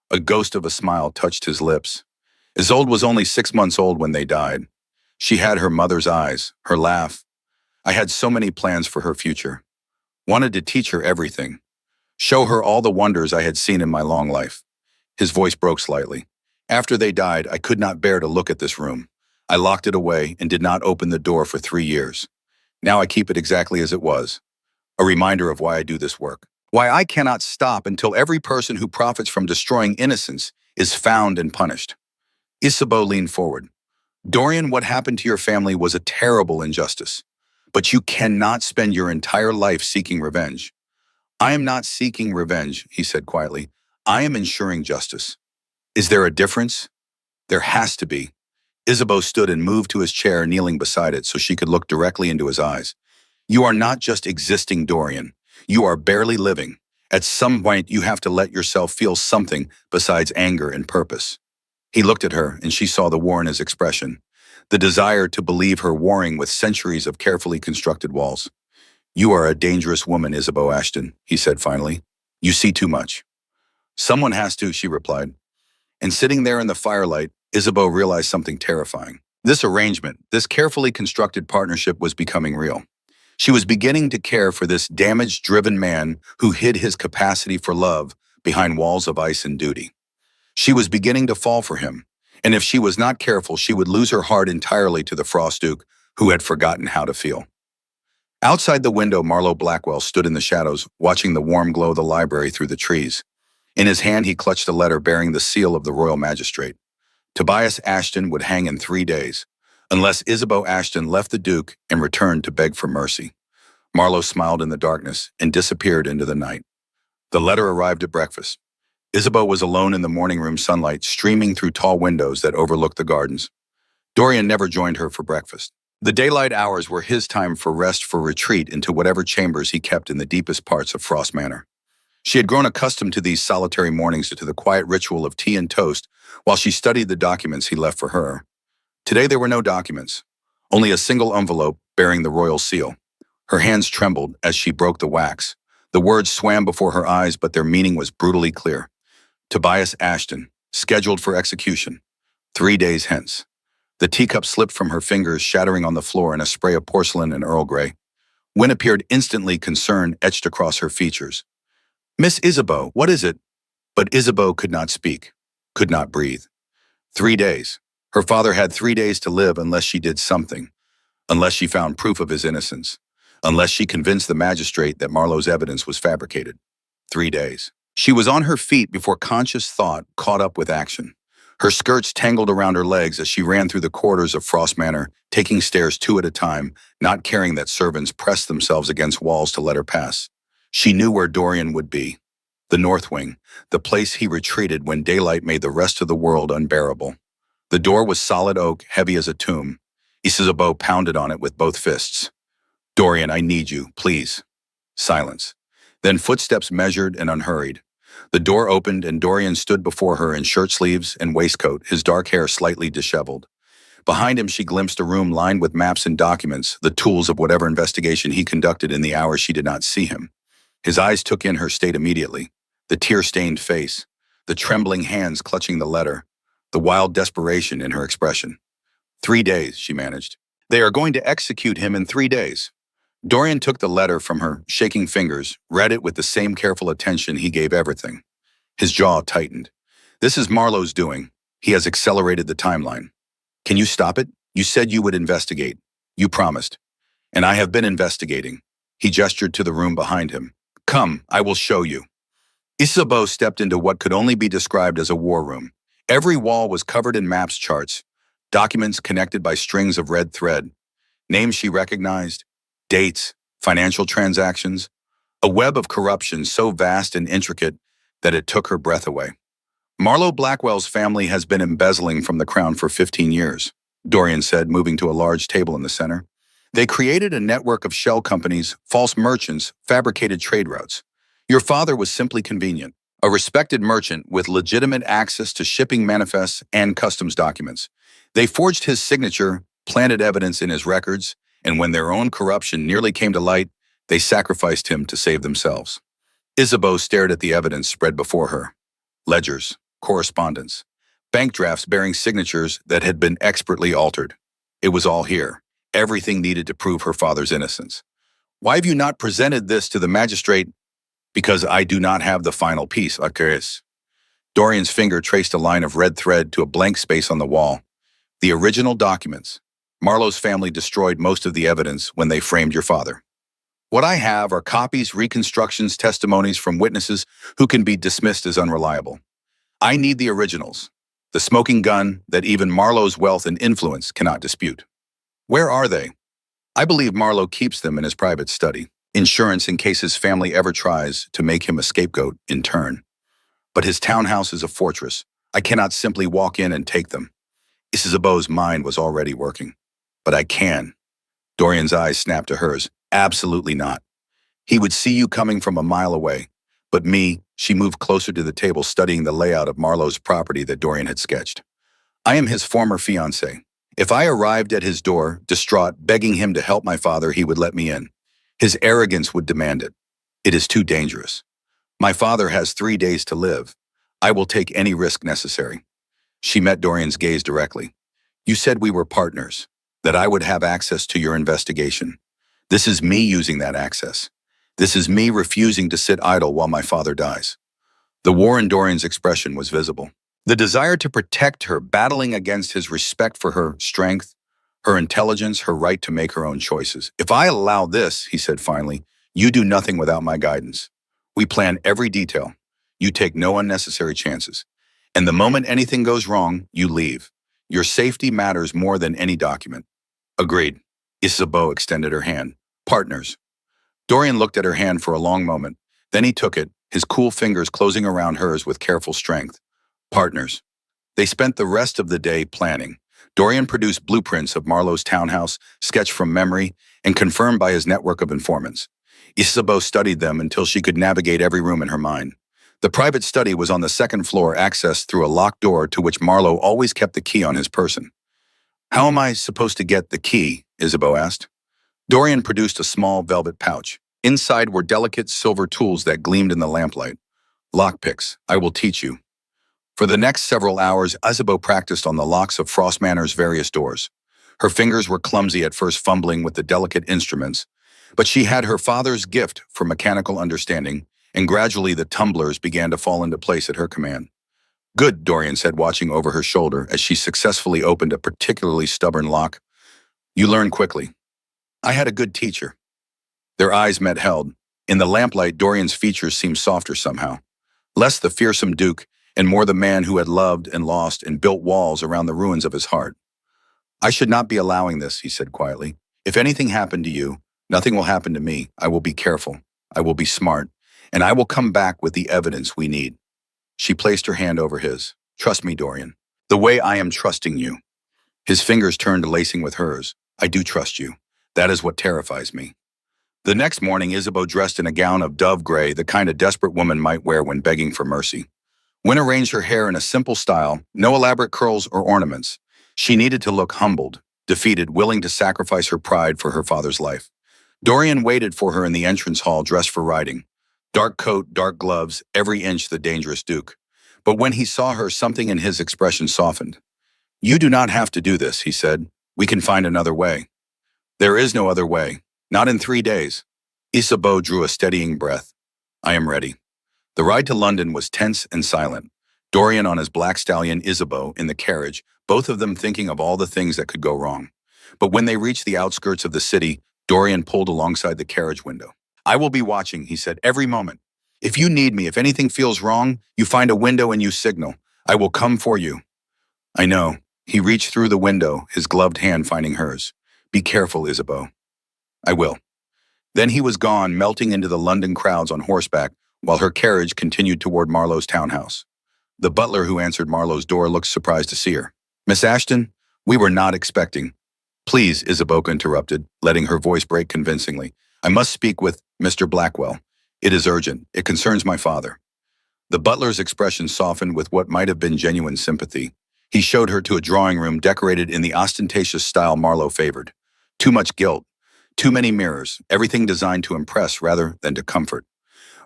A ghost of a smile touched his lips. Isolde was only 6 months old when they died. She had her mother's eyes, her laugh. I had so many plans for her future. Wanted to teach her everything. Show her all the wonders I had seen in my long life. His voice broke slightly. After they died, I could not bear to look at this room. I locked it away and did not open the door for 3 years. Now I keep it exactly as it was. A reminder of why I do this work. Why I cannot stop until every person who profits from destroying innocence is found and punished. Isabeau leaned forward. Dorian, what happened to your family was a terrible injustice. But you cannot spend your entire life seeking revenge. I am not seeking revenge, he said quietly. I am ensuring justice. Is there a difference? There has to be. Isabeau stood and moved to his chair, kneeling beside it so she could look directly into his eyes. You are not just existing, Dorian. You are barely living. At some point, you have to let yourself feel something besides anger and purpose. He looked at her, and she saw the war in his expression, the desire to believe her warring with centuries of carefully constructed walls. You are a dangerous woman, Isabeau Ashton, he said finally. You see too much. Someone has to, she replied. And sitting there in the firelight, Isabeau realized something terrifying. This arrangement, this carefully constructed partnership was becoming real. She was beginning to care for this damage-driven man who hid his capacity for love behind walls of ice and duty. She was beginning to fall for him, and if she was not careful, she would lose her heart entirely to the Frost Duke, who had forgotten how to feel. Outside the window, Marlowe Blackwell stood in the shadows, watching the warm glow of the library through the trees. In his hand, he clutched a letter bearing the seal of the royal magistrate. Tobias Ashton would hang in 3 days, unless Isabeau Ashton left the Duke and returned to beg for mercy. Marlowe smiled in the darkness and disappeared into the night. The letter arrived at breakfast. Isabeau was alone in the morning room, sunlight streaming through tall windows that overlooked the gardens. Dorian never joined her for breakfast. The daylight hours were his time for rest, for retreat into whatever chambers he kept in the deepest parts of Frost Manor. She had grown accustomed to these solitary mornings, to the quiet ritual of tea and toast, while she studied the documents he left for her. Today there were no documents, only a single envelope bearing the royal seal. Her hands trembled as she broke the wax. The words swam before her eyes, but their meaning was brutally clear. Tobias Ashton, scheduled for execution. 3 days hence. The teacup slipped from her fingers, shattering on the floor in a spray of porcelain and Earl Grey. Wynne appeared instantly, concern etched across her features. "Miss Isabeau, what is it?" But Isabeau could not speak, could not breathe. 3 days. Her father had 3 days to live unless she did something, unless she found proof of his innocence, unless she convinced the magistrate that Marlowe's evidence was fabricated. 3 days. She was on her feet before conscious thought caught up with action. Her skirts tangled around her legs as she ran through the corridors of Frost Manor, taking stairs 2 at a time, not caring that servants pressed themselves against walls to let her pass. She knew where Dorian would be. The North Wing, the place he retreated when daylight made the rest of the world unbearable. The door was solid oak, heavy as a tomb. Isabeau pounded on it with both fists. "Dorian, I need you, please." Silence. Then footsteps measured and unhurried. The door opened and Dorian stood before her in shirt sleeves and waistcoat, his dark hair slightly disheveled. Behind him she glimpsed a room lined with maps and documents, the tools of whatever investigation he conducted in the hours she did not see him. His eyes took in her state immediately. The tear-stained face, the trembling hands clutching the letter, the wild desperation in her expression. 3 days, she managed. "They are going to execute him in 3 days. Dorian took the letter from her shaking fingers, read it with the same careful attention he gave everything. His jaw tightened. "This is Marlowe's doing. He has accelerated the timeline. Can you stop it? You said you would investigate. You promised. And I have been investigating." He gestured to the room behind him. "Come, I will show you." Isabeau stepped into what could only be described as a war room. Every wall was covered in maps, charts, documents connected by strings of red thread, names she recognized, dates, financial transactions, a web of corruption so vast and intricate that it took her breath away. "Marlowe Blackwell's family has been embezzling from the crown for 15 years, Dorian said, moving to a large table in the center. "They created a network of shell companies, false merchants, fabricated trade routes. Your father was simply convenient, a respected merchant with legitimate access to shipping manifests and customs documents. They forged his signature, planted evidence in his records, and when their own corruption nearly came to light, they sacrificed him to save themselves." Isabeau stared at the evidence spread before her. Ledgers, correspondence, bank drafts bearing signatures that had been expertly altered. It was all here, everything needed to prove her father's innocence. "Why have you not presented this to the magistrate?" "Because I do not have the final piece, Acaris." Dorian's finger traced a line of red thread to a blank space on the wall. "The original documents. Marlowe's family destroyed most of the evidence when they framed your father. What I have are copies, reconstructions, testimonies from witnesses who can be dismissed as unreliable. I need the originals, the smoking gun that even Marlowe's wealth and influence cannot dispute." "Where are they?" "I believe Marlowe keeps them in his private study. Insurance in case his family ever tries to make him a scapegoat in turn. But his townhouse is a fortress. I cannot simply walk in and take them." Isabeau's mind was already working. "But I can." Dorian's eyes snapped to hers. "Absolutely not. He would see you coming from a mile away. But me," she moved closer to the table, studying the layout of Marlowe's property that Dorian had sketched. "I am his former fiancé. If I arrived at his door, distraught, begging him to help my father, he would let me in. His arrogance would demand it. It is too dangerous. My father has 3 days to live. I will take any risk necessary." She met Dorian's gaze directly. "You said we were partners, that I would have access to your investigation. This is me using that access. This is me refusing to sit idle while my father dies." The war in Dorian's expression was visible. The desire to protect her, battling against his respect for her strength, her intelligence, her right to make her own choices. "If I allow this," he said finally, "you do nothing without my guidance. We plan every detail. You take no unnecessary chances. And the moment anything goes wrong, you leave. Your safety matters more than any document." "Agreed." Isabeau extended her hand. "Partners." Dorian looked at her hand for a long moment. Then he took it, his cool fingers closing around hers with careful strength. "Partners." They spent the rest of the day planning. Dorian produced blueprints of Marlowe's townhouse, sketched from memory, and confirmed by his network of informants. Isabeau studied them until she could navigate every room in her mind. The private study was on the second floor, accessed through a locked door to which Marlowe always kept the key on his person. "How am I supposed to get the key?" Isabeau asked. Dorian produced a small velvet pouch. Inside were delicate silver tools that gleamed in the lamplight. Lockpicks, I will teach you. For the next several hours, Isabeau practiced on the locks of Frost Manor's various doors. Her fingers were clumsy at first, fumbling with the delicate instruments, but she had her father's gift for mechanical understanding, and gradually the tumblers began to fall into place at her command. Good, Dorian said, watching over her shoulder as she successfully opened a particularly stubborn lock. You learn quickly. I had a good teacher. Their eyes met held. In the lamplight, Dorian's features seemed softer somehow. Less the fearsome duke, and more the man who had loved and lost and built walls around the ruins of his heart. I should not be allowing this, he said quietly. If anything happened to you, nothing will happen to me. I will be careful. I will be smart. And I will come back with the evidence we need. She placed her hand over his. Trust me, Dorian. The way I am trusting you. His fingers turned to lacing with hers. I do trust you. That is what terrifies me. The next morning, Isabeau dressed in a gown of dove gray, the kind a desperate woman might wear when begging for mercy. Wynne arranged her hair in a simple style, no elaborate curls or ornaments. She needed to look humbled, defeated, willing to sacrifice her pride for her father's life. Dorian waited for her in the entrance hall, dressed for riding. Dark coat, dark gloves, every inch the dangerous duke. But when he saw her, something in his expression softened. You do not have to do this, he said. We can find another way. There is no other way. Not in 3 days. Isabeau drew a steadying breath. I am ready. The ride to London was tense and silent. Dorian on his black stallion, Isabeau in the carriage, both of them thinking of all the things that could go wrong. But when they reached the outskirts of the city, Dorian pulled alongside the carriage window. I will be watching, he said, every moment. If you need me, if anything feels wrong, you find a window and you signal. I will come for you. I know. He reached through the window, his gloved hand finding hers. Be careful, Isabeau. I will. Then he was gone, melting into the London crowds on horseback, while her carriage continued toward Marlowe's townhouse. The butler who answered Marlowe's door looked surprised to see her. Miss Ashton, we were not expecting. Please, Isabeau interrupted, letting her voice break convincingly. I must speak with Mr. Blackwell. It is urgent. It concerns my father. The butler's expression softened with what might have been genuine sympathy. He showed her to a drawing room decorated in the ostentatious style Marlowe favored. Too much gilt. Too many mirrors, everything designed to impress rather than to comfort.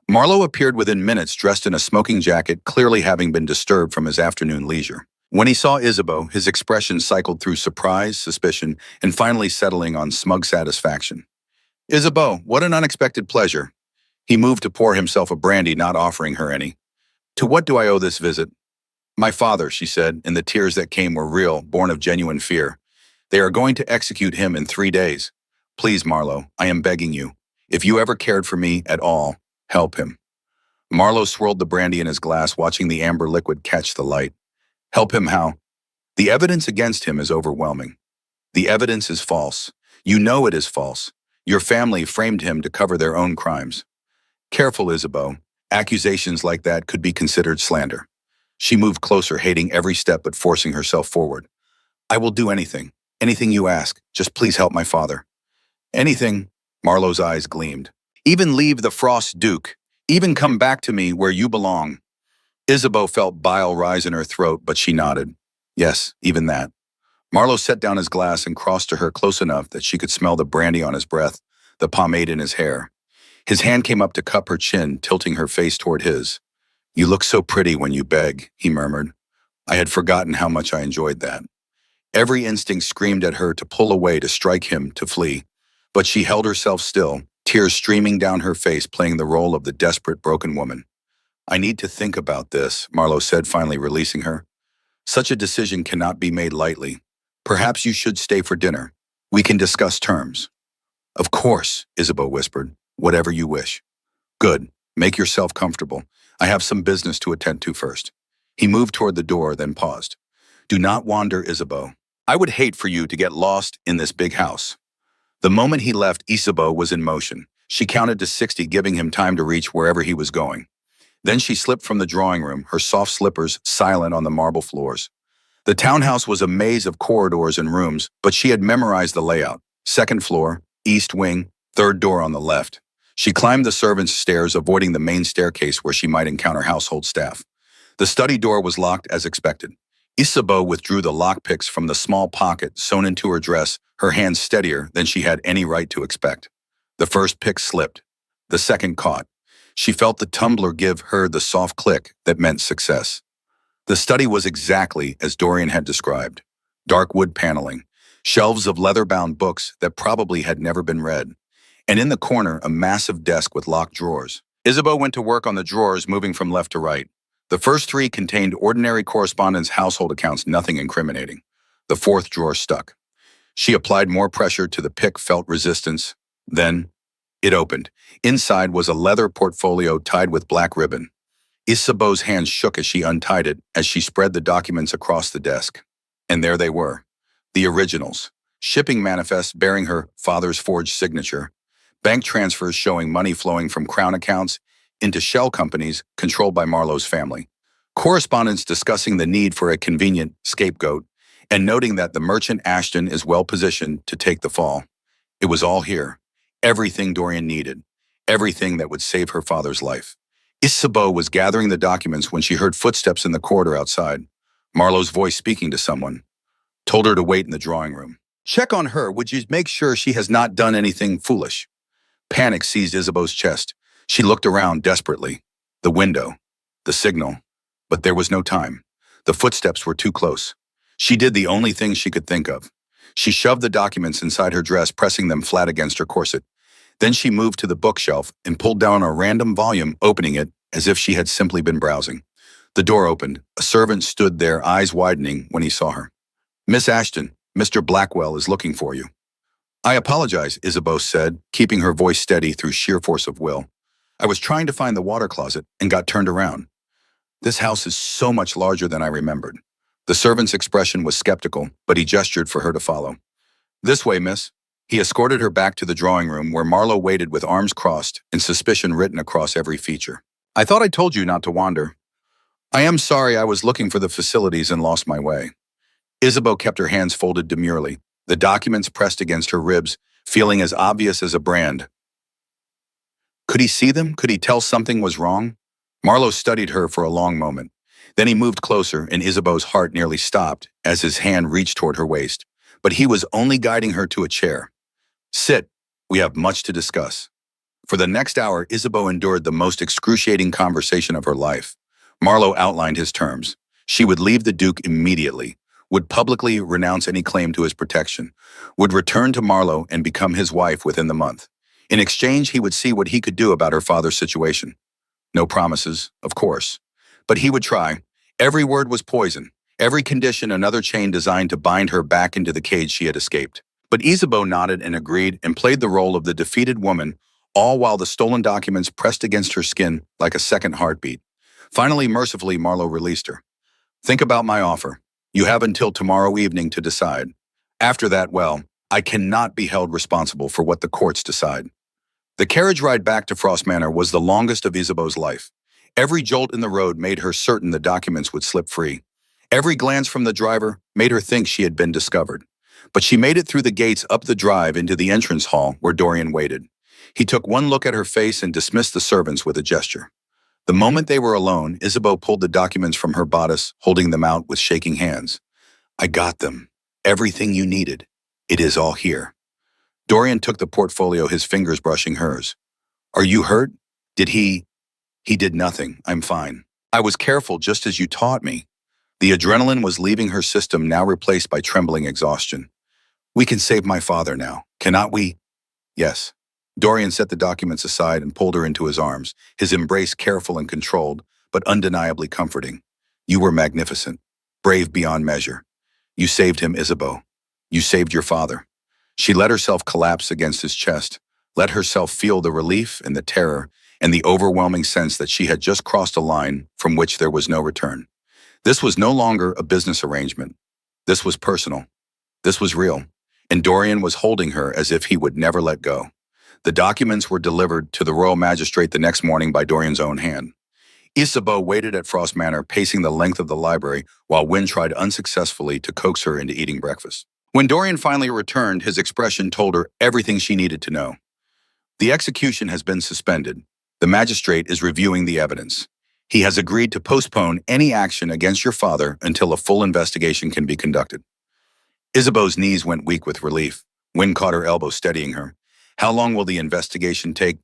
Marlowe appeared within minutes, dressed in a smoking jacket, clearly having been disturbed from his afternoon leisure. When he saw Isabeau, his expression cycled through surprise, suspicion, and finally settling on smug satisfaction. Isabeau, what an unexpected pleasure. He moved to pour himself a brandy, not offering her any. To what do I owe this visit? My father, she said, and the tears that came were real, born of genuine fear. They are going to execute him in 3 days. Please, Marlowe, I am begging you. If you ever cared for me at all, help him. Marlowe swirled the brandy in his glass, watching the amber liquid catch the light. Help him how? The evidence against him is overwhelming. The evidence is false. You know it is false. Your family framed him to cover their own crimes. Careful, Isabeau. Accusations like that could be considered slander. She moved closer, hating every step but forcing herself forward. I will do anything. Anything you ask. Just please help my father. Anything, Marlowe's eyes gleamed. Even leave the Frost Duke. Even come back to me where you belong. Isabeau felt bile rise in her throat, but she nodded. Yes, even that. Marlowe set down his glass and crossed to her close enough that she could smell the brandy on his breath, the pomade in his hair. His hand came up to cup her chin, tilting her face toward his. You look so pretty when you beg, he murmured. I had forgotten how much I enjoyed that. Every instinct screamed at her to pull away, to strike him, to flee. But she held herself still, tears streaming down her face, playing the role of the desperate, broken woman. I need to think about this, Marlowe said, finally releasing her. Such a decision cannot be made lightly. Perhaps you should stay for dinner. We can discuss terms. Of course, Isabeau whispered. Whatever you wish. Good. Make yourself comfortable. I have some business to attend to first. He moved toward the door, then paused. Do not wander, Isabeau. I would hate for you to get lost in this big house. The moment he left, Isabeau was in motion. She counted to 60, giving him time to reach wherever he was going. Then she slipped from the drawing room, her soft slippers silent on the marble floors. The townhouse was a maze of corridors and rooms, but she had memorized the layout. 2nd floor, east wing, 3rd door on the left. She climbed the servants' stairs, avoiding the main staircase where she might encounter household staff. The study door was locked as expected. Isabeau withdrew the lockpicks from the small pocket sewn into her dress, her hands steadier than she had any right to expect. The first pick slipped. The second caught. She felt the tumbler give her the soft click that meant success. The study was exactly as Dorian had described. Dark wood paneling, shelves of leather-bound books that probably had never been read, and in the corner a massive desk with locked drawers. Isabeau went to work on the drawers, moving from left to right. The first three contained ordinary correspondence, household accounts, nothing incriminating. The fourth drawer stuck. She applied more pressure to the pick, felt resistance. Then it opened. Inside was a leather portfolio tied with black ribbon. Isabeau's hands shook as she untied it, as she spread the documents across the desk. And there they were, the originals. Shipping manifests bearing her father's forged signature. Bank transfers showing money flowing from Crown accounts into shell companies controlled by Marlowe's family. Correspondence discussing the need for a convenient scapegoat and noting that the merchant Ashton is well positioned to take the fall. It was all here. Everything Dorian needed. Everything that would save her father's life. Isabeau was gathering the documents when she heard footsteps in the corridor outside. Marlowe's voice, speaking to someone, told her to wait in the drawing room. "Check on her, would you? Make sure she has not done anything foolish." Panic seized Isabeau's chest. She looked around desperately. The window, the signal, but there was no time. The footsteps were too close. She did the only thing she could think of. She shoved the documents inside her dress, pressing them flat against her corset. Then she moved to the bookshelf and pulled down a random volume, opening it as if she had simply been browsing. The door opened. A servant stood there, eyes widening when he saw her. "Miss Ashton, Mr. Blackwell is looking for you." "I apologize," Isabeau said, keeping her voice steady through sheer force of will. "I was trying to find the water closet and got turned around. This house is so much larger than I remembered." The servant's expression was skeptical, but he gestured for her to follow. "This way, miss." He escorted her back to the drawing room where Marlowe waited with arms crossed and suspicion written across every feature. "I thought I told you not to wander." "I am sorry, I was looking for the facilities and lost my way." Isabeau kept her hands folded demurely, the documents pressed against her ribs, feeling as obvious as a brand. Could he see them? Could he tell something was wrong? Marlowe studied her for a long moment. Then he moved closer, and Isabeau's heart nearly stopped as his hand reached toward her waist. But he was only guiding her to a chair. "Sit. We have much to discuss." For the next hour, Isabeau endured the most excruciating conversation of her life. Marlowe outlined his terms. She would leave the Duke immediately, would publicly renounce any claim to his protection, would return to Marlowe and become his wife within the month. In exchange, he would see what he could do about her father's situation. No promises, of course. But he would try. Every word was poison. Every condition another chain designed to bind her back into the cage she had escaped. But Isabeau nodded and agreed and played the role of the defeated woman, all while the stolen documents pressed against her skin like a second heartbeat. Finally, mercifully, Marlowe released her. "Think about my offer. You have until tomorrow evening to decide. After that, well, I cannot be held responsible for what the courts decide." The carriage ride back to Frost Manor was the longest of Isabeau's life. Every jolt in the road made her certain the documents would slip free. Every glance from the driver made her think she had been discovered. But she made it through the gates, up the drive, into the entrance hall where Dorian waited. He took one look at her face and dismissed the servants with a gesture. The moment they were alone, Isabeau pulled the documents from her bodice, holding them out with shaking hands. "I got them. Everything you needed. It is all here." Dorian took the portfolio, his fingers brushing hers. "Are you hurt? Did he?" "He did nothing. I'm fine. I was careful just as you taught me." The adrenaline was leaving her system, now replaced by trembling exhaustion. "We can save my father now, cannot we?" "Yes." Dorian set the documents aside and pulled her into his arms, his embrace careful and controlled, but undeniably comforting. "You were magnificent, brave beyond measure. You saved him, Isabeau. You saved your father." She let herself collapse against his chest, let herself feel the relief and the terror and the overwhelming sense that she had just crossed a line from which there was no return. This was no longer a business arrangement. This was personal. This was real. And Dorian was holding her as if he would never let go. The documents were delivered to the royal magistrate the next morning by Dorian's own hand. Isabeau waited at Frost Manor, pacing the length of the library, while Wynne tried unsuccessfully to coax her into eating breakfast. When Dorian finally returned, his expression told her everything she needed to know. "The execution has been suspended. The magistrate is reviewing the evidence. He has agreed to postpone any action against your father until a full investigation can be conducted. Isabeau's knees went weak with relief. Wynne caught her elbow, steadying her. How long will the investigation take?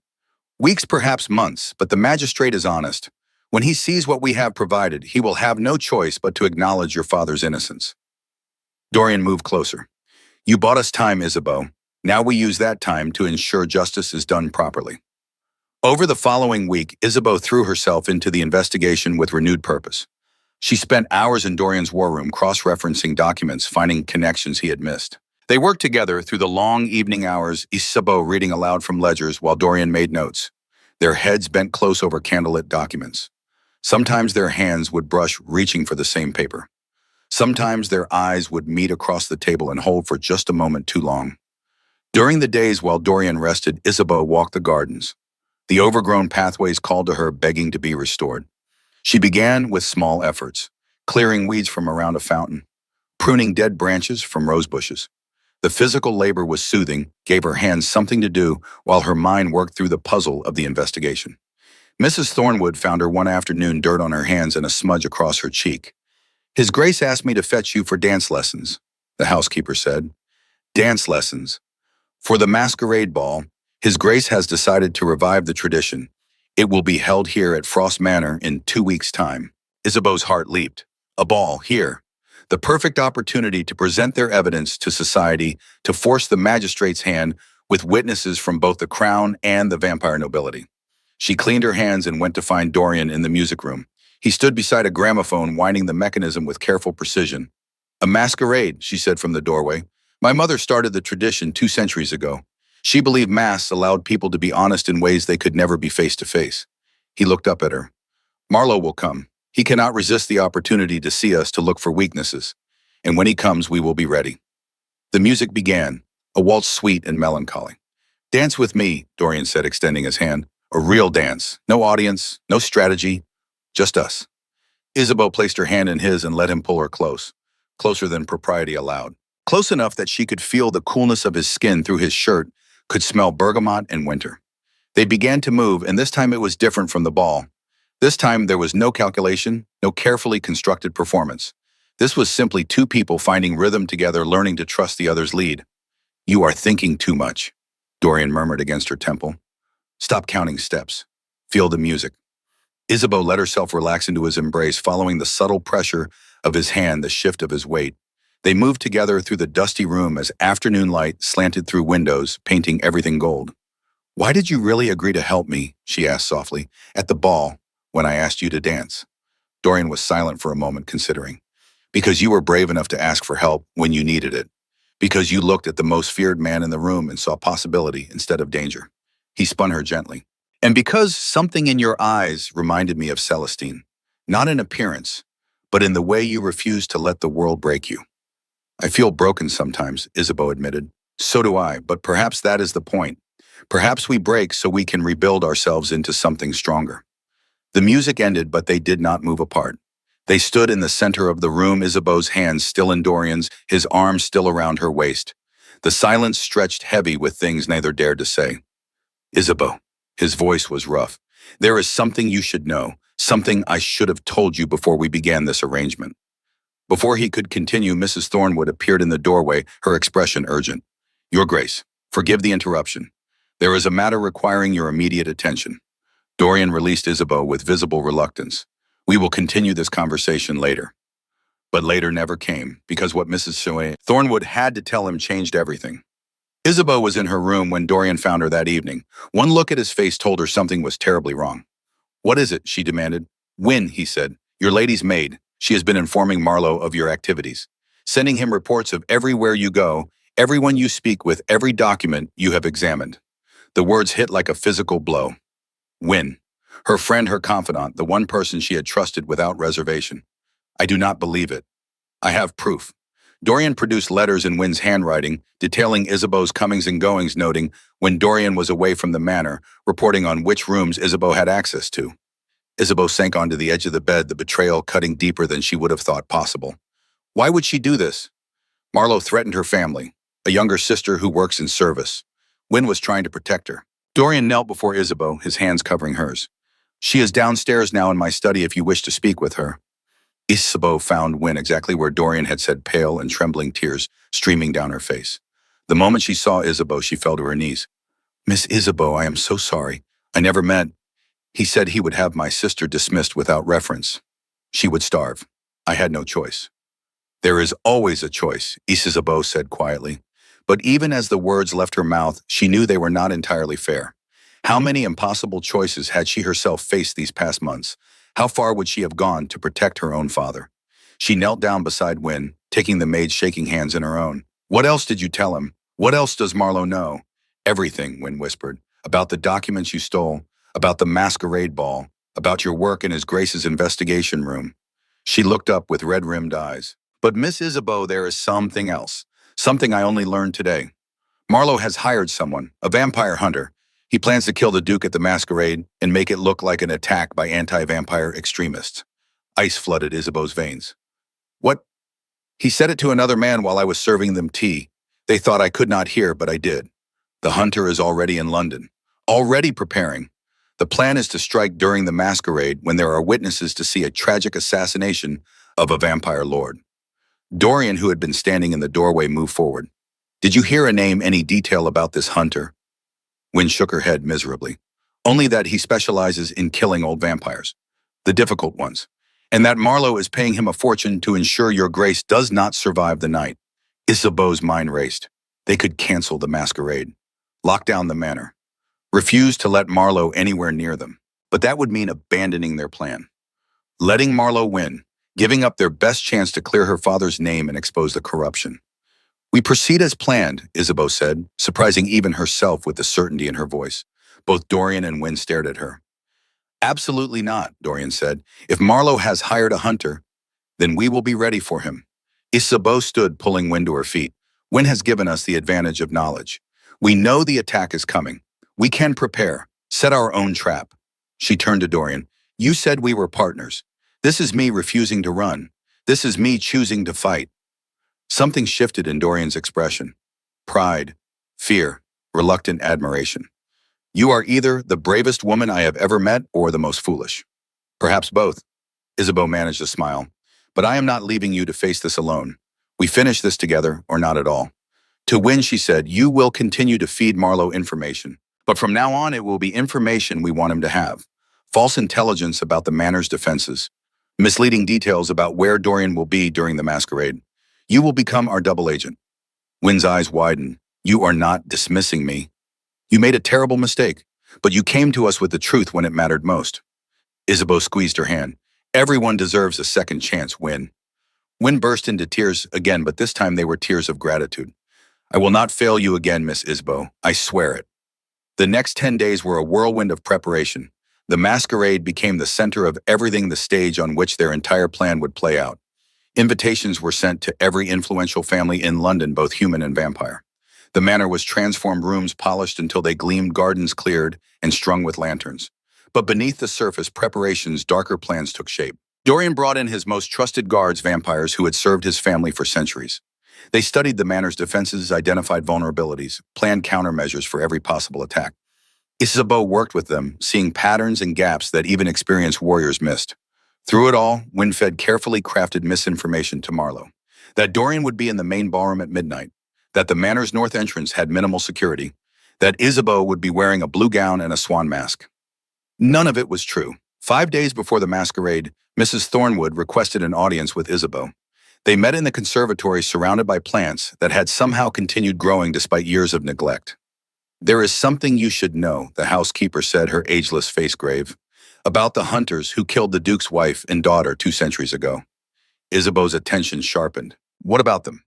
Weeks, perhaps months, but the magistrate is honest. When he sees what we have provided, he will have no choice but to acknowledge your father's innocence. Dorian moved closer. You bought us time, Isabeau. Now we use that time to ensure justice is done properly. Over the following week, Isabeau threw herself into the investigation with renewed purpose. She spent hours in Dorian's war room cross-referencing documents, finding connections he had missed. They worked together through the long evening hours, Isabeau reading aloud from ledgers while Dorian made notes, their heads bent close over candlelit documents. Sometimes their hands would brush, reaching for the same paper. Sometimes their eyes would meet across the table and hold for just a moment too long. During the days while Dorian rested, Isabeau walked the gardens. The overgrown pathways called to her, begging to be restored. She began with small efforts, clearing weeds from around a fountain, pruning dead branches from rose bushes. The physical labor was soothing, gave her hands something to do while her mind worked through the puzzle of the investigation. Mrs. Thornwood found her one afternoon, dirt on her hands and a smudge across her cheek. His Grace asked me to fetch you for dance lessons, the housekeeper said. Dance lessons. For the masquerade ball, His Grace has decided to revive the tradition. It will be held here at Frost Manor in 2 weeks' time. Isabeau's heart leaped. A ball, here. The perfect opportunity to present their evidence to society, to force the magistrate's hand with witnesses from both the crown and the vampire nobility. She cleaned her hands and went to find Dorian in the music room. He stood beside a gramophone, winding the mechanism with careful precision. A masquerade, she said from the doorway. My mother started the tradition 2 centuries ago. She believed masks allowed people to be honest in ways they could never be face to face. He looked up at her. Marlowe will come. He cannot resist the opportunity to see us, to look for weaknesses. And when he comes, we will be ready. The music began, a waltz sweet and melancholy. Dance with me, Dorian said, extending his hand. A real dance. No audience, no strategy, just us. Isabeau placed her hand in his and let him pull her close, closer than propriety allowed. Close enough that she could feel the coolness of his skin through his shirt, could smell bergamot and winter. They began to move, and this time it was different from the ball. This time there was no calculation, no carefully constructed performance. This was simply 2 people finding rhythm together, learning to trust the other's lead. You are thinking too much, Dorian murmured against her temple. Stop counting steps. Feel the music. Isabeau let herself relax into his embrace, following the subtle pressure of his hand, the shift of his weight. They moved together through the dusty room as afternoon light slanted through windows, painting everything gold. Why did you really agree to help me, she asked softly, at the ball, when I asked you to dance? Dorian was silent for a moment, considering. Because you were brave enough to ask for help when you needed it. Because you looked at the most feared man in the room and saw possibility instead of danger. He spun her gently. And because something in your eyes reminded me of Celestine, not in appearance, but in the way you refused to let the world break you. I feel broken sometimes, Isabeau admitted. So do I, but perhaps that is the point. Perhaps we break so we can rebuild ourselves into something stronger. The music ended, but they did not move apart. They stood in the center of the room, Isabeau's hands still in Dorian's, his arms still around her waist. The silence stretched heavy with things neither dared to say. Isabeau. His voice was rough. There is something you should know, something I should have told you before we began this arrangement. Before he could continue, Mrs. Thornwood appeared in the doorway, her expression urgent. Your Grace, forgive the interruption. There is a matter requiring your immediate attention. Dorian released Isabeau with visible reluctance. We will continue this conversation later. But later never came, because what Mrs. Thornwood had to tell him changed everything. Isabeau was in her room when Dorian found her that evening. One look at his face told her something was terribly wrong. What is it? She demanded. Wynne, he said. Your lady's maid. She has been informing Marlowe of your activities, sending him reports of everywhere you go, everyone you speak with, every document you have examined. The words hit like a physical blow. Wynne. Her friend, her confidant, the one person she had trusted without reservation. I do not believe it. I have proof. Dorian produced letters in Wynne's handwriting, detailing Isabeau's comings and goings, noting when Dorian was away from the manor, reporting on which rooms Isabeau had access to. Isabeau sank onto the edge of the bed, the betrayal cutting deeper than she would have thought possible. Why would she do this? Marlowe threatened her family, a younger sister who works in service. Wynne was trying to protect her. Dorian knelt before Isabeau, his hands covering hers. She is downstairs now in my study if you wish to speak with her. Isabeau found Wynne exactly where Dorian had said, pale and trembling, tears streaming down her face. The moment she saw Isabeau, she fell to her knees. Miss Isabeau, I am so sorry. I never meant. He said he would have my sister dismissed without reference. She would starve. I had no choice. There is always a choice, Isabeau said quietly. But even as the words left her mouth, she knew they were not entirely fair. How many impossible choices had she herself faced these past months? How far would she have gone to protect her own father? She knelt down beside Wynne, taking the maid's shaking hands in her own. What else did you tell him? What else does Marlowe know? Everything, Wynne whispered. About the documents you stole, about the masquerade ball, about your work in his Grace's investigation room. She looked up with red-rimmed eyes. But Miss Isabeau, there is something else. Something I only learned today. Marlowe has hired someone, a vampire hunter. He plans to kill the Duke at the masquerade and make it look like an attack by anti-vampire extremists. Ice flooded Isabeau's veins. What? He said it to another man while I was serving them tea. They thought I could not hear, but I did. The hunter is already in London, already preparing. The plan is to strike during the masquerade when there are witnesses to see a tragic assassination of a vampire lord. Dorian, who had been standing in the doorway, moved forward. Did you hear a name, any detail about this hunter? Wynne shook her head miserably. Only that he specializes in killing old vampires, the difficult ones, and that Marlowe is paying him a fortune to ensure your Grace does not survive the night. Isabeau's mind raced. They could cancel the masquerade, lock down the manor, refuse to let Marlowe anywhere near them. But that would mean abandoning their plan. Letting Marlowe win, giving up their best chance to clear her father's name and expose the corruption. We proceed as planned, Isabeau said, surprising even herself with the certainty in her voice. Both Dorian and Wynne stared at her. Absolutely not, Dorian said. If Marlowe has hired a hunter, then we will be ready for him. Isabeau stood, pulling Wynne to her feet. Wynne has given us the advantage of knowledge. We know the attack is coming. We can prepare, set our own trap. She turned to Dorian. You said we were partners. This is me refusing to run. This is me choosing to fight. Something shifted in Dorian's expression. Pride, fear, reluctant admiration. You are either the bravest woman I have ever met or the most foolish. Perhaps both. Isabeau managed a smile. But I am not leaving you to face this alone. We finish this together or not at all. To Wynne, she said, you will continue to feed Marlowe information. But from now on, it will be information we want him to have. False intelligence about the manor's defenses. Misleading details about where Dorian will be during the masquerade. You will become our double agent. Wynne's eyes widened. You are not dismissing me. You made a terrible mistake, but you came to us with the truth when it mattered most. Isabeau squeezed her hand. Everyone deserves a second chance, Wynne. Wynne burst into tears again, but this time they were tears of gratitude. I will not fail you again, Miss Isabeau. I swear it. The next 10 days were a whirlwind of preparation. The masquerade became the center of everything, the stage on which their entire plan would play out. Invitations were sent to every influential family in London, both human and vampire. The manor was transformed, rooms polished until they gleamed, gardens cleared and strung with lanterns. But beneath the surface, preparations, darker plans took shape. Dorian brought in his most trusted guards, vampires who had served his family for centuries. They studied the manor's defenses, identified vulnerabilities, planned countermeasures for every possible attack. Isabeau worked with them, seeing patterns and gaps that even experienced warriors missed. Through it all, Wynne fed carefully crafted misinformation to Marlowe. That Dorian would be in the main ballroom at midnight, that the manor's north entrance had minimal security, that Isabeau would be wearing a blue gown and a swan mask. None of it was true. 5 days before the masquerade, Mrs. Thornwood requested an audience with Isabeau. They met in the conservatory surrounded by plants that had somehow continued growing despite years of neglect. There is something you should know, the housekeeper said, her ageless face grave, about the hunters who killed the Duke's wife and daughter 2 centuries ago. Isabeau's attention sharpened. What about them?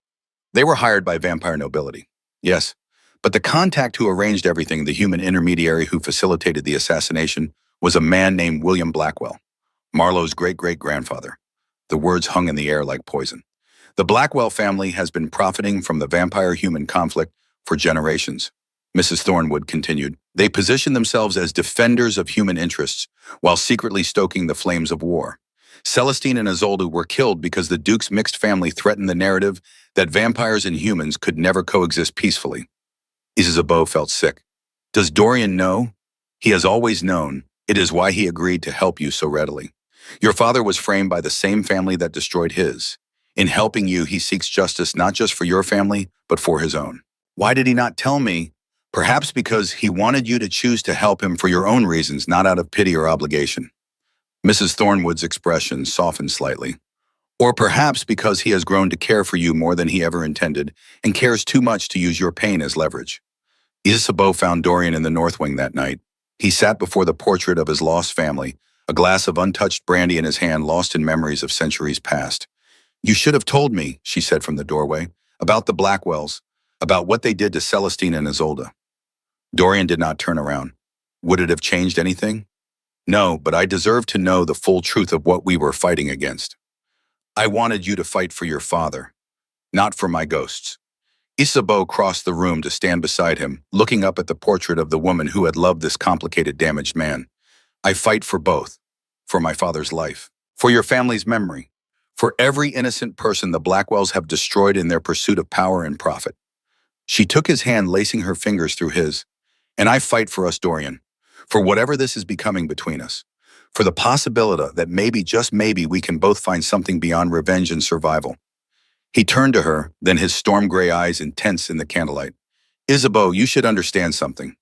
They were hired by vampire nobility. Yes, but the contact who arranged everything, the human intermediary who facilitated the assassination, was a man named William Blackwell, Marlowe's great-great-grandfather. The words hung in the air like poison. The Blackwell family has been profiting from the vampire-human conflict for generations, Mrs. Thornwood continued. They position themselves as defenders of human interests while secretly stoking the flames of war. Celestine and Isolde were killed because the Duke's mixed family threatened the narrative that vampires and humans could never coexist peacefully. Isabeau felt sick. Does Dorian know? He has always known, It is why he agreed to help you so readily. Your father was framed by the same family that destroyed his. In helping you, he seeks justice not just for your family, but for his own. Why did he not tell me? Perhaps because he wanted you to choose to help him for your own reasons, not out of pity or obligation. Mrs. Thornwood's expression softened slightly. Or perhaps because he has grown to care for you more than he ever intended and cares too much to use your pain as leverage. Isabeau found Dorian in the North Wing that night. He sat before the portrait of his lost family, a glass of untouched brandy in his hand, lost in memories of centuries past. You should have told me, she said from the doorway, about the Blackwells, about what they did to Celestine and Isolde. Dorian did not turn around. Would it have changed anything? No, but I deserve to know the full truth of what we were fighting against. I wanted you to fight for your father, not for my ghosts. Isabeau crossed the room to stand beside him, looking up at the portrait of the woman who had loved this complicated, damaged man. I fight for both. For my father's life. For your family's memory. For every innocent person the Blackwells have destroyed in their pursuit of power and profit. She took his hand, lacing her fingers through his. And I fight for us, Dorian. For whatever this is becoming between us. For the possibility that maybe, just maybe, we can both find something beyond revenge and survival. He turned to her, then his storm-gray eyes intense in the candlelight. Isabeau, you should understand something.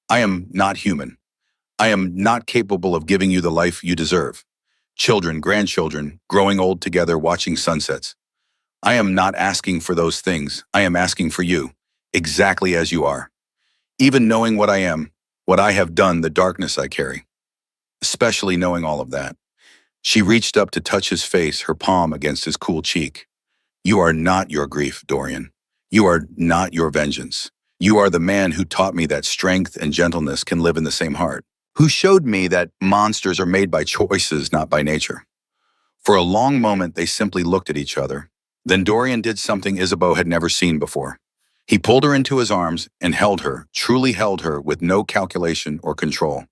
I am not human. I am not capable of giving you the life you deserve. Children, grandchildren, growing old together, watching sunsets. I am not asking for those things. I am asking for you, exactly as you are. Even knowing what I am, what I have done, the darkness I carry. Especially knowing all of that. She reached up to touch his face, her palm against his cool cheek. You are not your grief, Dorian. You are not your vengeance. You are the man who taught me that strength and gentleness can live in the same heart. Who showed me that monsters are made by choices, not by nature. For a long moment, they simply looked at each other. Then Dorian did something Isabeau had never seen before. He pulled her into his arms and held her, truly held her, with no calculation or control.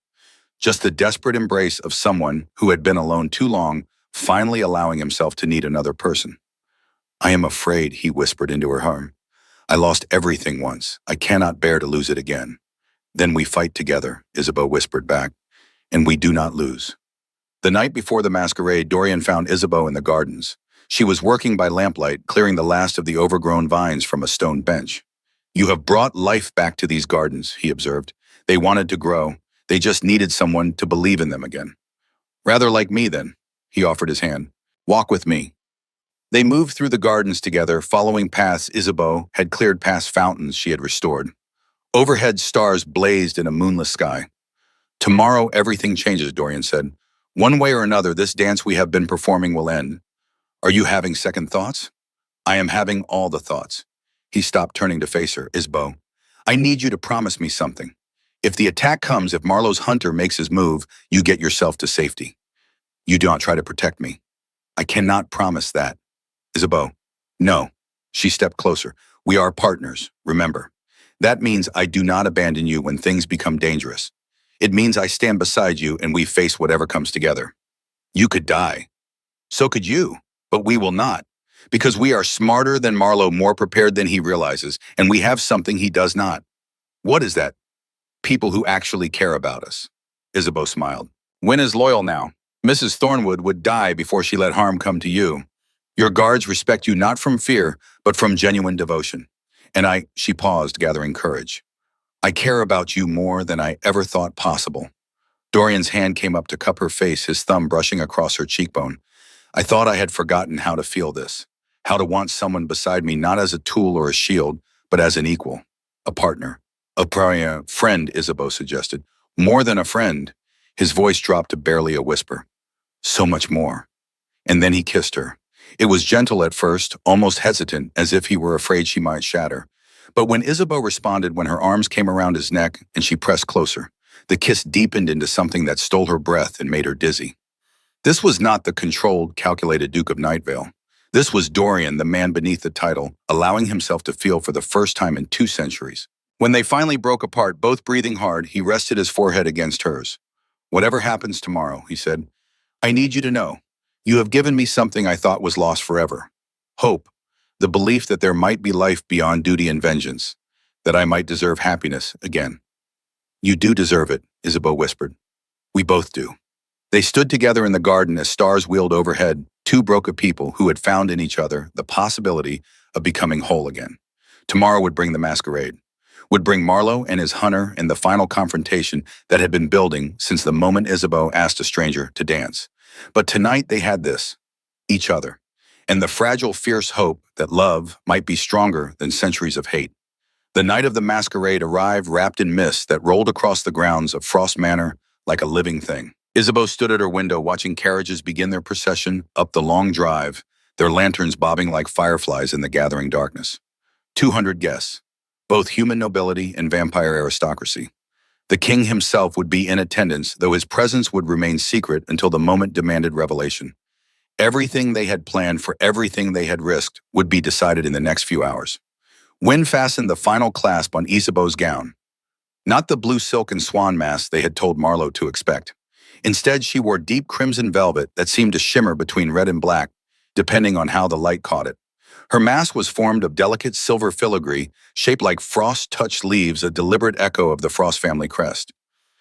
Just the desperate embrace of someone who had been alone too long, finally allowing himself to need another person. I am afraid, he whispered into her arm. I lost everything once. I cannot bear to lose it again. Then we fight together, Isabeau whispered back, and we do not lose. The night before the masquerade, Dorian found Isabeau in the gardens. She was working by lamplight, clearing the last of the overgrown vines from a stone bench. You have brought life back to these gardens, he observed. They wanted to grow. They just needed someone to believe in them again. Rather like me, then, he offered his hand. Walk with me. They moved through the gardens together, following paths Isabeau had cleared past fountains she had restored. Overhead stars blazed in a moonless sky. Tomorrow everything changes, Dorian said. One way or another, this dance we have been performing will end. Are you having second thoughts? I am having all the thoughts. He stopped, turning to face her. Isabeau, I need you to promise me something. If the attack comes, if Marlowe's hunter makes his move, you get yourself to safety. You do not try to protect me. I cannot promise that. Isabeau, no. She stepped closer. We are partners, remember. That means I do not abandon you when things become dangerous. It means I stand beside you and we face whatever comes together. You could die. So could you, but we will not. Because we are smarter than Marlowe, more prepared than he realizes, and we have something he does not. What is that? People who actually care about us. Isabeau smiled. Wynne is loyal now. Mrs. Thornwood would die before she let harm come to you. Your guards respect you not from fear, but from genuine devotion. And she paused, gathering courage. I care about you more than I ever thought possible. Dorian's hand came up to cup her face, his thumb brushing across her cheekbone. I thought I had forgotten how to feel this, how to want someone beside me not as a tool or a shield, but as an equal, a partner. A friend, Isabeau suggested. More than a friend. His voice dropped to barely a whisper. So much more. And then he kissed her. It was gentle at first, almost hesitant, as if he were afraid she might shatter. But when Isabeau responded, when her arms came around his neck and she pressed closer, the kiss deepened into something that stole her breath and made her dizzy. This was not the controlled, calculated Duke of Nightvale. This was Dorian, the man beneath the title, allowing himself to feel for the first time in 2 centuries. When they finally broke apart, both breathing hard, he rested his forehead against hers. Whatever happens tomorrow, he said, I need you to know. You have given me something I thought was lost forever. Hope, the belief that there might be life beyond duty and vengeance, that I might deserve happiness again. You do deserve it, Isabeau whispered. We both do. They stood together in the garden as stars wheeled overhead, two broken people who had found in each other the possibility of becoming whole again. Tomorrow would bring the masquerade, would bring Marlowe and his hunter and the final confrontation that had been building since the moment Isabeau asked a stranger to dance. But tonight they had this, each other, and the fragile, fierce hope that love might be stronger than centuries of hate. The night of the masquerade arrived wrapped in mist that rolled across the grounds of Frost Manor like a living thing. Isabeau stood at her window watching carriages begin their procession up the long drive, their lanterns bobbing like fireflies in the gathering darkness. 200 guests, both human nobility and vampire aristocracy. The king himself would be in attendance, though his presence would remain secret until the moment demanded revelation. Everything they had planned for everything they had risked would be decided in the next few hours. Wynne fastened the final clasp on Isabeau's gown. Not the blue silk and swan mask they had told Marlowe to expect. Instead, she wore deep crimson velvet that seemed to shimmer between red and black, depending on how the light caught it. Her mask was formed of delicate silver filigree, shaped like frost-touched leaves, a deliberate echo of the Frost family crest.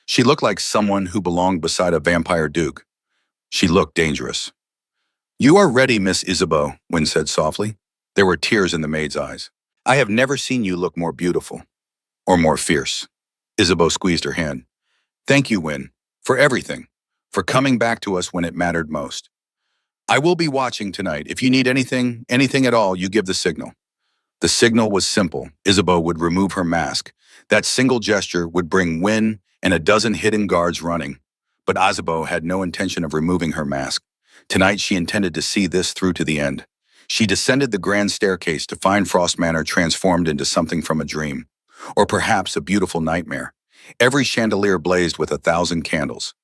She looked like someone who belonged beside a vampire duke. She looked dangerous. "You are ready, Miss Isabeau," Wynne said softly. There were tears in the maid's eyes. "I have never seen you look more beautiful, or more fierce." Isabeau squeezed her hand. "Thank you, Wynne, for everything, for coming back to us when it mattered most. I will be watching tonight. If you need anything at all, you give the signal." The signal was simple. Isabeau would remove her mask. That single gesture would bring Wynne and a dozen hidden guards running. But Isabeau had no intention of removing her mask. Tonight she intended to see this through to the end. She descended the grand staircase to find Frost Manor transformed into something from a dream, or perhaps a beautiful nightmare. Every chandelier blazed with 1,000 candles.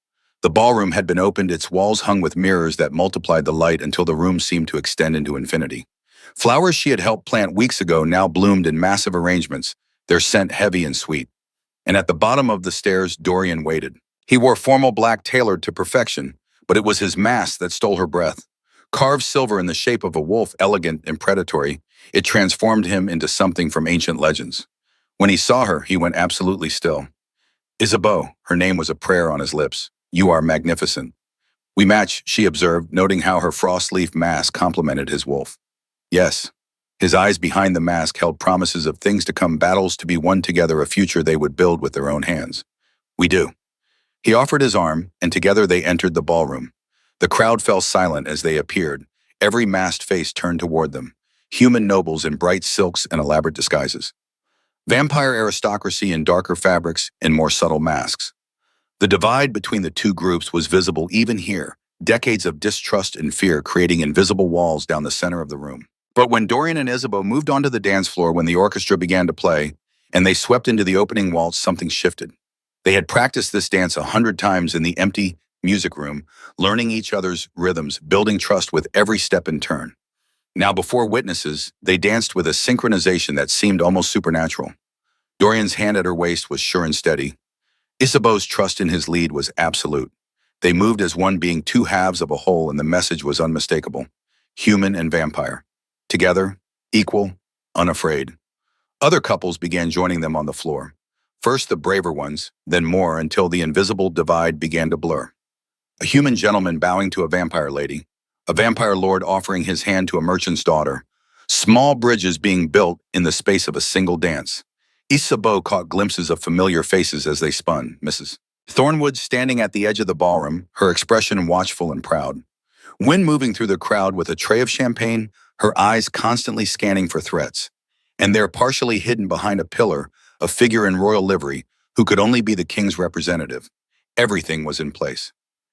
The ballroom had been opened, its walls hung with mirrors that multiplied the light until the room seemed to extend into infinity. Flowers she had helped plant weeks ago now bloomed in massive arrangements, their scent heavy and sweet. And at the bottom of the stairs, Dorian waited. He wore formal black tailored to perfection, but it was his mask that stole her breath. Carved silver in the shape of a wolf, elegant and predatory, it transformed him into something from ancient legends. When he saw her, he went absolutely still. "Isabeau," her name was a prayer on his lips. "You are magnificent." "We match," she observed, noting how her frost leaf mask complemented his wolf. "Yes." His eyes behind the mask held promises of things to come, battles to be won together, a future they would build with their own hands. "We do." He offered his arm, and together they entered the ballroom. The crowd fell silent as they appeared, every masked face turned toward them, human nobles in bright silks and elaborate disguises, vampire aristocracy in darker fabrics and more subtle masks. The divide between the two groups was visible even here, decades of distrust and fear creating invisible walls down the center of the room. But when Dorian and Isabeau moved onto the dance floor, when the orchestra began to play, and they swept into the opening waltz, something shifted. They had practiced this dance 100 times in the empty music room, learning each other's rhythms, building trust with every step and turn. Now before witnesses, they danced with a synchronization that seemed almost supernatural. Dorian's hand at her waist was sure and steady. Isabeau's trust in his lead was absolute. They moved as one, being two halves of a whole, and the message was unmistakable. Human and vampire. Together, equal, unafraid. Other couples began joining them on the floor. First the braver ones, then more, until the invisible divide began to blur. A human gentleman bowing to a vampire lady, a vampire lord offering his hand to a merchant's daughter, small bridges being built in the space of a single dance. Isabeau caught glimpses of familiar faces as they spun. Mrs. Thornwood standing at the edge of the ballroom, her expression watchful and proud. Wynne moving through the crowd with a tray of champagne, her eyes constantly scanning for threats. And there, partially hidden behind a pillar, a figure in royal livery who could only be the king's representative. Everything was in place.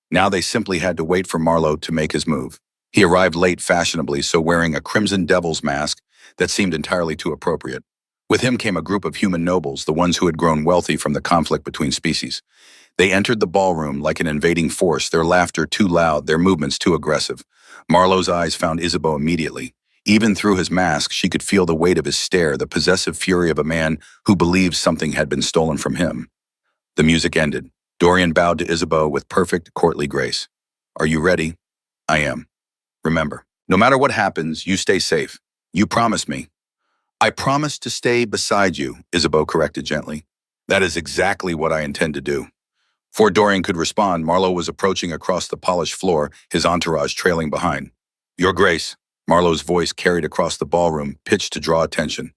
Now they simply had to wait for Marlowe to make his move. He arrived late fashionably, so wearing a crimson devil's mask that seemed entirely too appropriate. With him came a group of human nobles, the ones who had grown wealthy from the conflict between species. They entered the ballroom like an invading force, their laughter too loud, their movements too aggressive. Marlowe's eyes found Isabeau immediately. Even through his mask, she could feel the weight of his stare, the possessive fury of a man who believes something had been stolen from him. The music ended. Dorian bowed to Isabeau with perfect courtly grace. "Are you ready?" "I am. Remember, no matter what happens, you stay safe. You promise me." "I promise to stay beside you," Isabeau corrected gently. "That is exactly what I intend to do." Before Dorian could respond, Marlowe was approaching across the polished floor, his entourage trailing behind. Your Grace, Marlowe's voice carried across the ballroom, pitched to draw attention.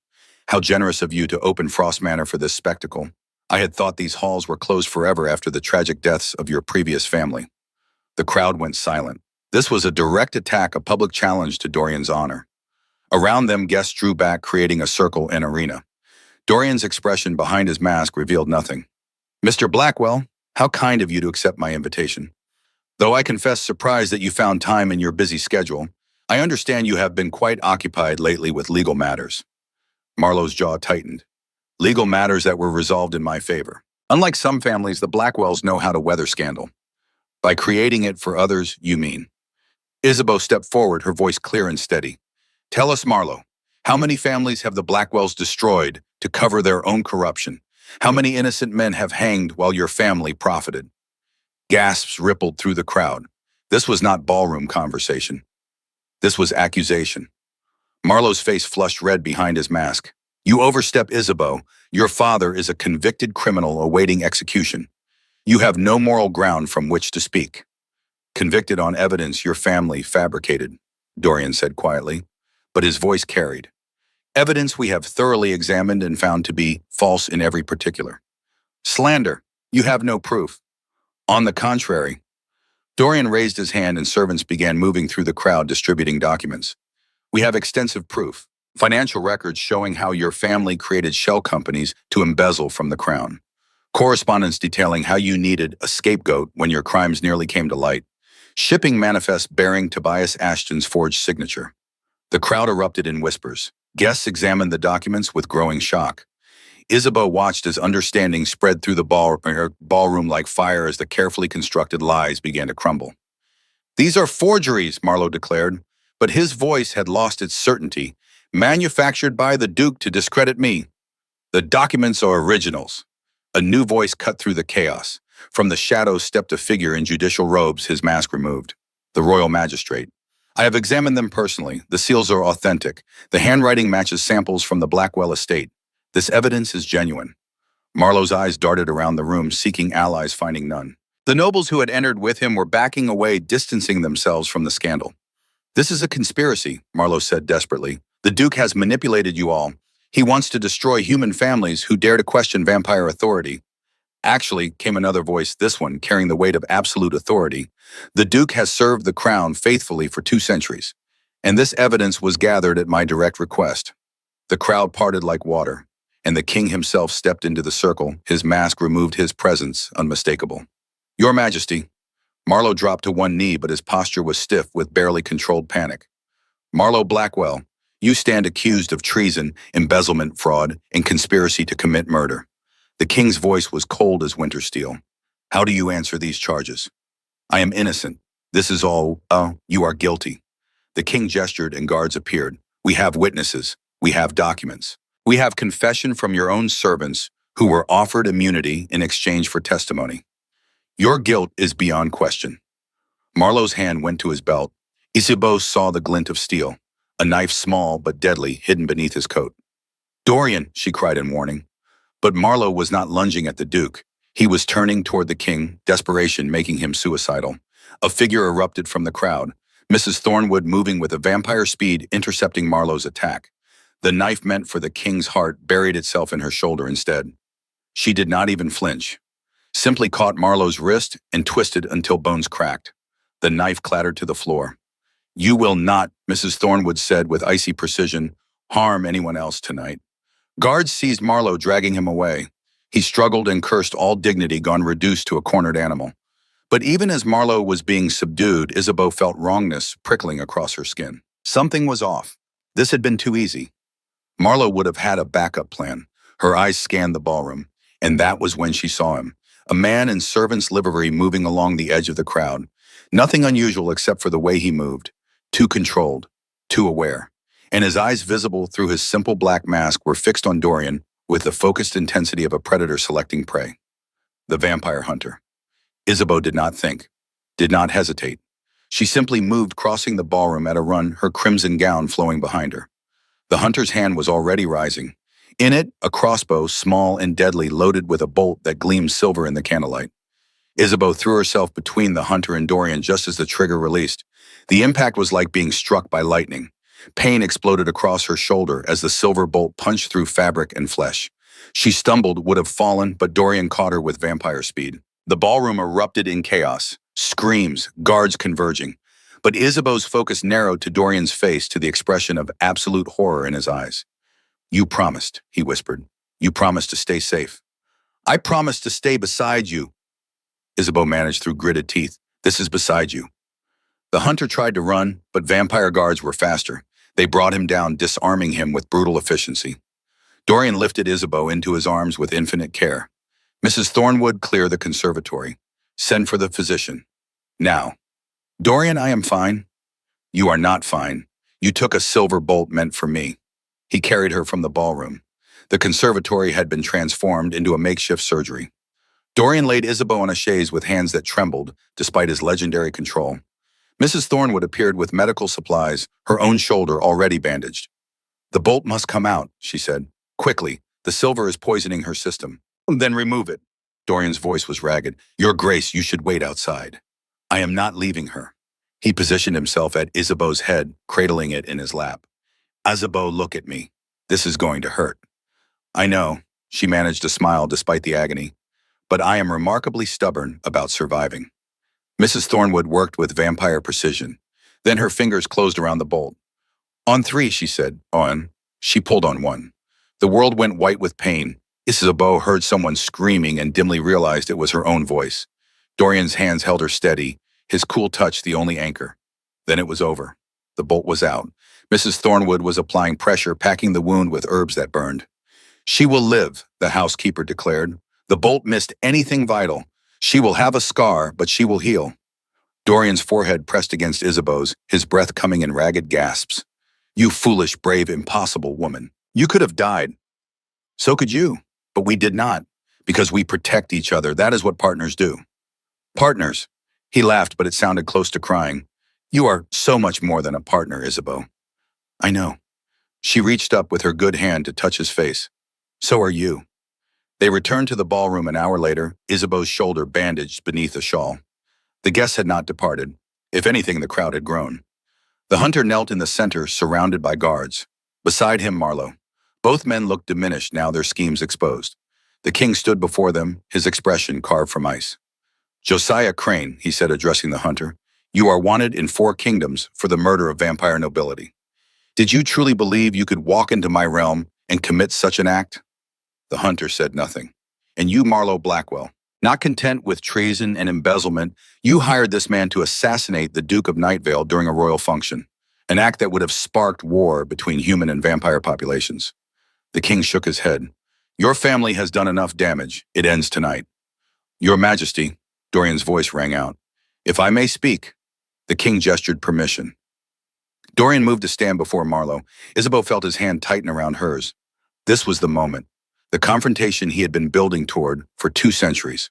How generous of you to open Frost Manor for this spectacle. I had thought these halls were closed forever after the tragic deaths of your previous family. The crowd went silent. This was a direct attack, a public challenge to Dorian's honor. Around them, guests drew back, creating a circle and arena. Dorian's expression behind his mask revealed nothing. Mr. Blackwell, how kind of you to accept my invitation. Though I confess surprised that you found time in your busy schedule, I understand you have been quite occupied lately with legal matters. Marlowe's jaw tightened. Legal matters that were resolved in my favor. Unlike some families, the Blackwells know how to weather scandal. By creating it for others, you mean. Isabeau stepped forward, her voice clear and steady. Tell us, Marlowe, how many families have the Blackwells destroyed to cover their own corruption? How many innocent men have hanged while your family profited? Gasps rippled through the crowd. This was not ballroom conversation. This was accusation. Marlowe's face flushed red behind his mask. You overstep, Isabeau. Your father is a convicted criminal awaiting execution. You have no moral ground from which to speak. Convicted on evidence your family fabricated, Dorian said quietly, but his voice carried. Evidence we have thoroughly examined and found to be false in every particular. Slander. You have no proof. On the contrary. Dorian raised his hand and servants began moving through the crowd distributing documents. We have extensive proof. Financial records showing how your family created shell companies to embezzle from the crown. Correspondence detailing how you needed a scapegoat when your crimes nearly came to light. Shipping manifests bearing Tobias Ashton's forged signature. The crowd erupted in whispers. Guests examined the documents with growing shock. Isabeau watched as understanding spread through the ballroom like fire as the carefully constructed lies began to crumble. These are forgeries, Marlowe declared, but his voice had lost its certainty, manufactured by the Duke to discredit me. The documents are originals. A new voice cut through the chaos. From the shadows stepped a figure in judicial robes, his mask removed. The royal magistrate. I have examined them personally. The seals are authentic. The handwriting matches samples from the Blackwell estate. This evidence is genuine. Marlowe's eyes darted around the room, seeking allies, finding none. The nobles who had entered with him were backing away, distancing themselves from the scandal. This is a conspiracy, Marlowe said desperately. The Duke has manipulated you all. He wants to destroy human families who dare to question vampire authority. Actually, came another voice, this one carrying the weight of absolute authority. The Duke has served the crown faithfully for 2 centuries, and this evidence was gathered at my direct request. The crowd parted like water, and the king himself stepped into the circle, his mask removed, his presence unmistakable. Your Majesty. Marlowe dropped to one knee, but his posture was stiff with barely controlled panic. Marlowe Blackwell, you stand accused of treason, embezzlement, fraud, and conspiracy to commit murder. The king's voice was cold as winter steel. How do you answer these charges? I am innocent. This is all, you are guilty. The king gestured and guards appeared. We have witnesses. We have documents. We have confession from your own servants who were offered immunity in exchange for testimony. Your guilt is beyond question. Marlowe's hand went to his belt. Isabeau saw the glint of steel, a knife small but deadly hidden beneath his coat. Dorian, she cried in warning. But Marlowe was not lunging at the Duke. He was turning toward the king, desperation making him suicidal. A figure erupted from the crowd, Mrs. Thornwood moving with a vampire speed, intercepting Marlowe's attack. The knife meant for the king's heart buried itself in her shoulder instead. She did not even flinch, simply caught Marlowe's wrist and twisted until bones cracked. The knife clattered to the floor. You will not, Mrs. Thornwood said with icy precision, harm anyone else tonight. Guards seized Marlowe, dragging him away. He struggled and cursed, all dignity gone reduced to a cornered animal. But even as Marlowe was being subdued, Isabeau felt wrongness prickling across her skin. Something was off. This had been too easy. Marlowe would have had a backup plan. Her eyes scanned the ballroom, and that was when she saw him. A man in servant's livery moving along the edge of the crowd. Nothing unusual except for the way he moved. Too controlled, too aware. And his eyes, visible through his simple black mask, were fixed on Dorian with the focused intensity of a predator selecting prey. The vampire hunter. Isabeau did not think, did not hesitate. She simply moved, crossing the ballroom at a run, her crimson gown flowing behind her. The hunter's hand was already rising. In it, a crossbow, small and deadly, loaded with a bolt that gleamed silver in the candlelight. Isabeau threw herself between the hunter and Dorian just as the trigger released. The impact was like being struck by lightning. Pain exploded across her shoulder as the silver bolt punched through fabric and flesh. She stumbled, would have fallen, but Dorian caught her with vampire speed. The ballroom erupted in chaos. Screams, guards converging. But Isabeau's focus narrowed to Dorian's face, to the expression of absolute horror in his eyes. "You promised," he whispered. "You promised to stay safe." "I promised to stay beside you," Isabeau managed through gritted teeth. "This is beside you." The hunter tried to run, but vampire guards were faster. They brought him down, disarming him with brutal efficiency. Dorian lifted Isabeau into his arms with infinite care. "Mrs. Thornwood, clear the conservatory. Send for the physician. Now." "Dorian, I am fine." "You are not fine. You took a silver bolt meant for me." He carried her from the ballroom. The conservatory had been transformed into a makeshift surgery. Dorian laid Isabeau on a chaise with hands that trembled, despite his legendary control. Mrs. Thornwood appeared with medical supplies, her own shoulder already bandaged. "The bolt must come out," she said. "Quickly, the silver is poisoning her system." "Then remove it." Dorian's voice was ragged. "Your Grace, you should wait outside." "I am not leaving her." He positioned himself at Isabeau's head, cradling it in his lap. "Isabeau, look at me. This is going to hurt." "I know," she managed to smile despite the agony. "But I am remarkably stubborn about surviving." Mrs. Thornwood worked with vampire precision. Then her fingers closed around the bolt. "On three," she said. "On." She pulled on one. The world went white with pain. Isabeau heard someone screaming and dimly realized it was her own voice. Dorian's hands held her steady, his cool touch the only anchor. Then it was over. The bolt was out. Mrs. Thornwood was applying pressure, packing the wound with herbs that burned. "She will live," the housekeeper declared. "The bolt missed anything vital. She will have a scar, but she will heal." Dorian's forehead pressed against Isabeau's, his breath coming in ragged gasps. "You foolish, brave, impossible woman. You could have died. So could you. But we did not. Because we protect each other. That is what partners do." "Partners." He laughed, but it sounded close to crying. "You are so much more than a partner, Isabeau." "I know." She reached up with her good hand to touch his face. "So are you." They returned to the ballroom an hour later, Isabeau's shoulder bandaged beneath a shawl. The guests had not departed. If anything, the crowd had grown. The hunter knelt in the center, surrounded by guards. Beside him, Marlowe. Both men looked diminished, now their schemes exposed. The king stood before them, his expression carved from ice. "Josiah Crane," he said, addressing the hunter, "you are wanted in 4 kingdoms for the murder of vampire nobility. Did you truly believe you could walk into my realm and commit such an act?" The hunter said nothing. "And you, Marlowe Blackwell, not content with treason and embezzlement, you hired this man to assassinate the Duke of Nightvale during a royal function, an act that would have sparked war between human and vampire populations." The king shook his head. "Your family has done enough damage. It ends tonight." "Your Majesty," Dorian's voice rang out. "If I may speak." The king gestured permission. Dorian moved to stand before Marlowe. Isabeau felt his hand tighten around hers. This was the moment. The confrontation he had been building toward for 2 centuries.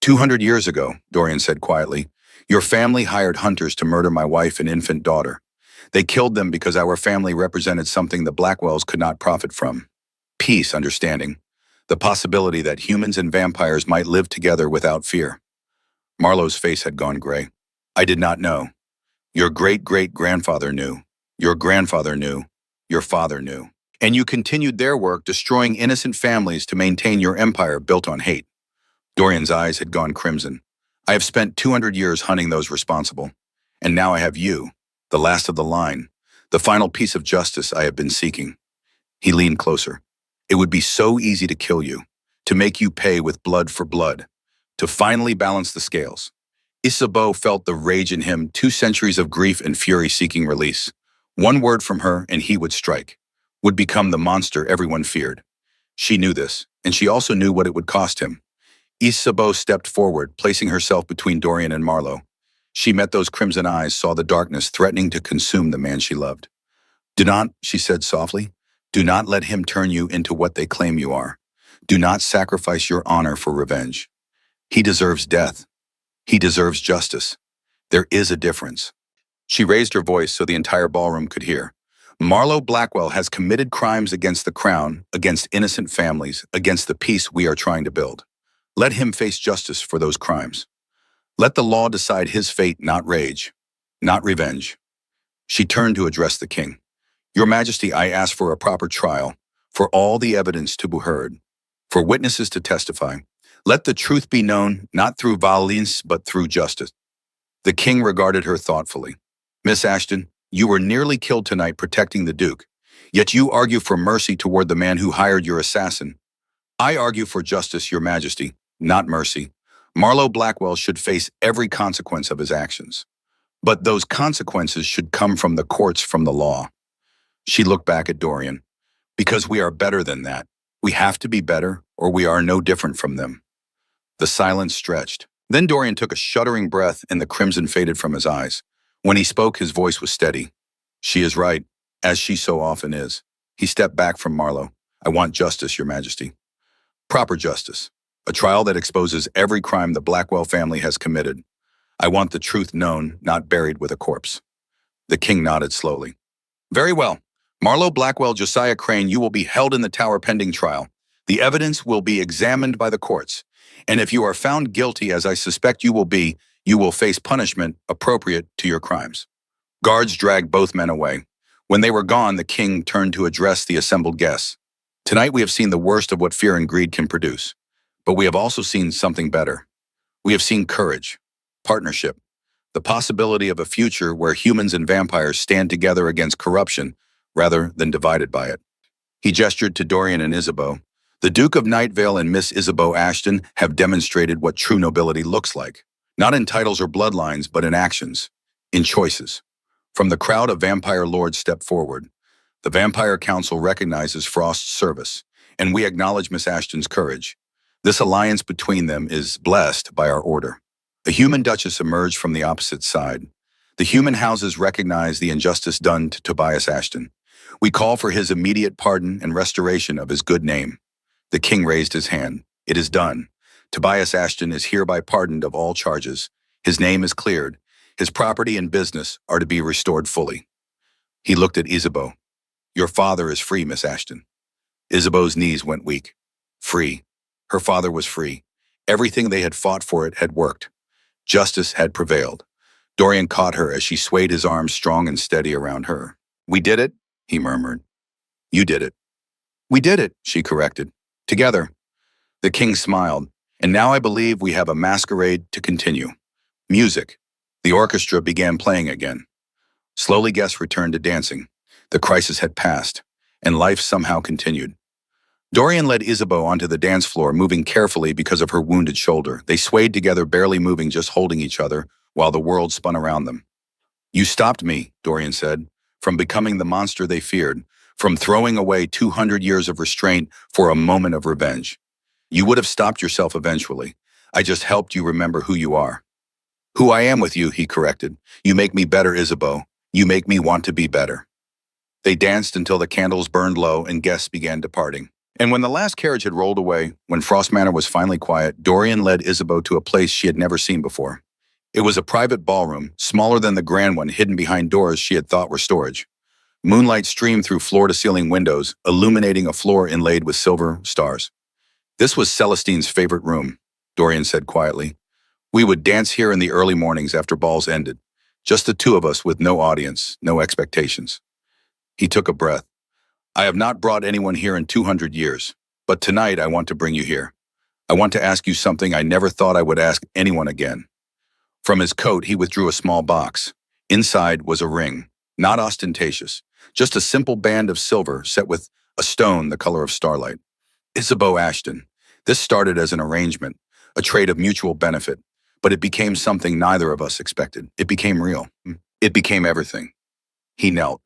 200 years ago, Dorian said quietly, your family hired hunters to murder my wife and infant daughter. They killed them because our family represented something the Blackwells could not profit from. Peace, understanding. The possibility that humans and vampires might live together without fear. Marlowe's face had gone gray. "I did not know. Your great-great-grandfather knew. Your grandfather knew. Your father knew. And you continued their work, destroying innocent families to maintain your empire built on hate." Dorian's eyes had gone crimson. "I have spent 200 years hunting those responsible. And now I have you, the last of the line, the final piece of justice I have been seeking." He leaned closer. "It would be so easy to kill you, to make you pay with blood for blood, to finally balance the scales." Isabeau felt the rage in him, 2 centuries of grief and fury seeking release. One word from her and he would strike, would become the monster everyone feared. She knew this, and she also knew what it would cost him. Isabeau stepped forward, placing herself between Dorian and Marlowe. She met those crimson eyes, saw the darkness threatening to consume the man she loved. "Do not," she said softly, "do not let him turn you into what they claim you are. Do not sacrifice your honor for revenge. He deserves death. He deserves justice. There is a difference." She raised her voice so the entire ballroom could hear. "Marlowe Blackwell has committed crimes against the crown, against innocent families, against the peace we are trying to build. Let him face justice for those crimes." Let the law decide his fate, not rage, not revenge. She turned to address the king. Your Majesty, I ask for a proper trial, for all the evidence to be heard, for witnesses to testify. Let the truth be known, not through violence, but through justice. The king regarded her thoughtfully. Miss Ashton, you were nearly killed tonight protecting the Duke, yet you argue for mercy toward the man who hired your assassin. I argue for justice, Your Majesty, not mercy. Marlowe Blackwell should face every consequence of his actions. But those consequences should come from the courts, from the law. She looked back at Dorian. Because we are better than that. We have to be better, or we are no different from them. The silence stretched. Then Dorian took a shuddering breath and the crimson faded from his eyes. When he spoke, his voice was steady. She is right, as she so often is. He stepped back from Marlowe. I want justice, Your Majesty. Proper justice. A trial that exposes every crime the Blackwell family has committed. I want the truth known, not buried with a corpse. The king nodded slowly. Very well. Marlowe Blackwell, Josiah Crane, you will be held in the tower pending trial. The evidence will be examined by the courts. And if you are found guilty, as I suspect you will be, you will face punishment appropriate to your crimes. Guards dragged both men away. When they were gone, the king turned to address the assembled guests. Tonight we have seen the worst of what fear and greed can produce. But we have also seen something better. We have seen courage, partnership, the possibility of a future where humans and vampires stand together against corruption rather than divided by it. He gestured to Dorian and Isabeau. The Duke of Nightvale and Miss Isabeau Ashton have demonstrated what true nobility looks like, not in titles or bloodlines, but in actions, in choices. From the crowd of vampire lords stepped forward. The Vampire Council recognizes Frost's service, and we acknowledge Miss Ashton's courage. This alliance between them is blessed by our order. A human duchess emerged from the opposite side. The human houses recognize the injustice done to Tobias Ashton. We call for his immediate pardon and restoration of his good name. The king raised his hand. It is done. Tobias Ashton is hereby pardoned of all charges. His name is cleared. His property and business are to be restored fully. He looked at Isabeau. Your father is free, Miss Ashton. Isabeau's knees went weak. Free. Her father was free. Everything they had fought for it had worked. Justice had prevailed. Dorian caught her as she swayed his arms strong and steady around her. We did it, he murmured. You did it. We did it, she corrected. Together. The king smiled. And now I believe we have a masquerade to continue. Music. The orchestra began playing again. Slowly guests returned to dancing. The crisis had passed, and life somehow continued. Dorian led Isabeau onto the dance floor, moving carefully because of her wounded shoulder. They swayed together, barely moving, just holding each other, while the world spun around them. You stopped me, Dorian said, from becoming the monster they feared, from throwing away 200 years of restraint for a moment of revenge. You would have stopped yourself eventually. I just helped you remember who you are. Who I am with you, he corrected. You make me better, Isabeau. You make me want to be better. They danced until the candles burned low and guests began departing. And when the last carriage had rolled away, when Frost Manor was finally quiet, Dorian led Isabeau to a place she had never seen before. It was a private ballroom, smaller than the grand one, hidden behind doors she had thought were storage. Moonlight streamed through floor-to-ceiling windows, illuminating a floor inlaid with silver stars. This was Celestine's favorite room, Dorian said quietly. We would dance here in the early mornings after balls ended, just the two of us with no audience, no expectations. He took a breath. I have not brought anyone here in 200 years, but tonight I want to bring you here. I want to ask you something I never thought I would ask anyone again. From his coat, he withdrew a small box. Inside was a ring, not ostentatious, just a simple band of silver set with a stone the color of starlight. Isabeau Ashton. This started as an arrangement, a trade of mutual benefit, but it became something neither of us expected. It became real. It became everything. He knelt.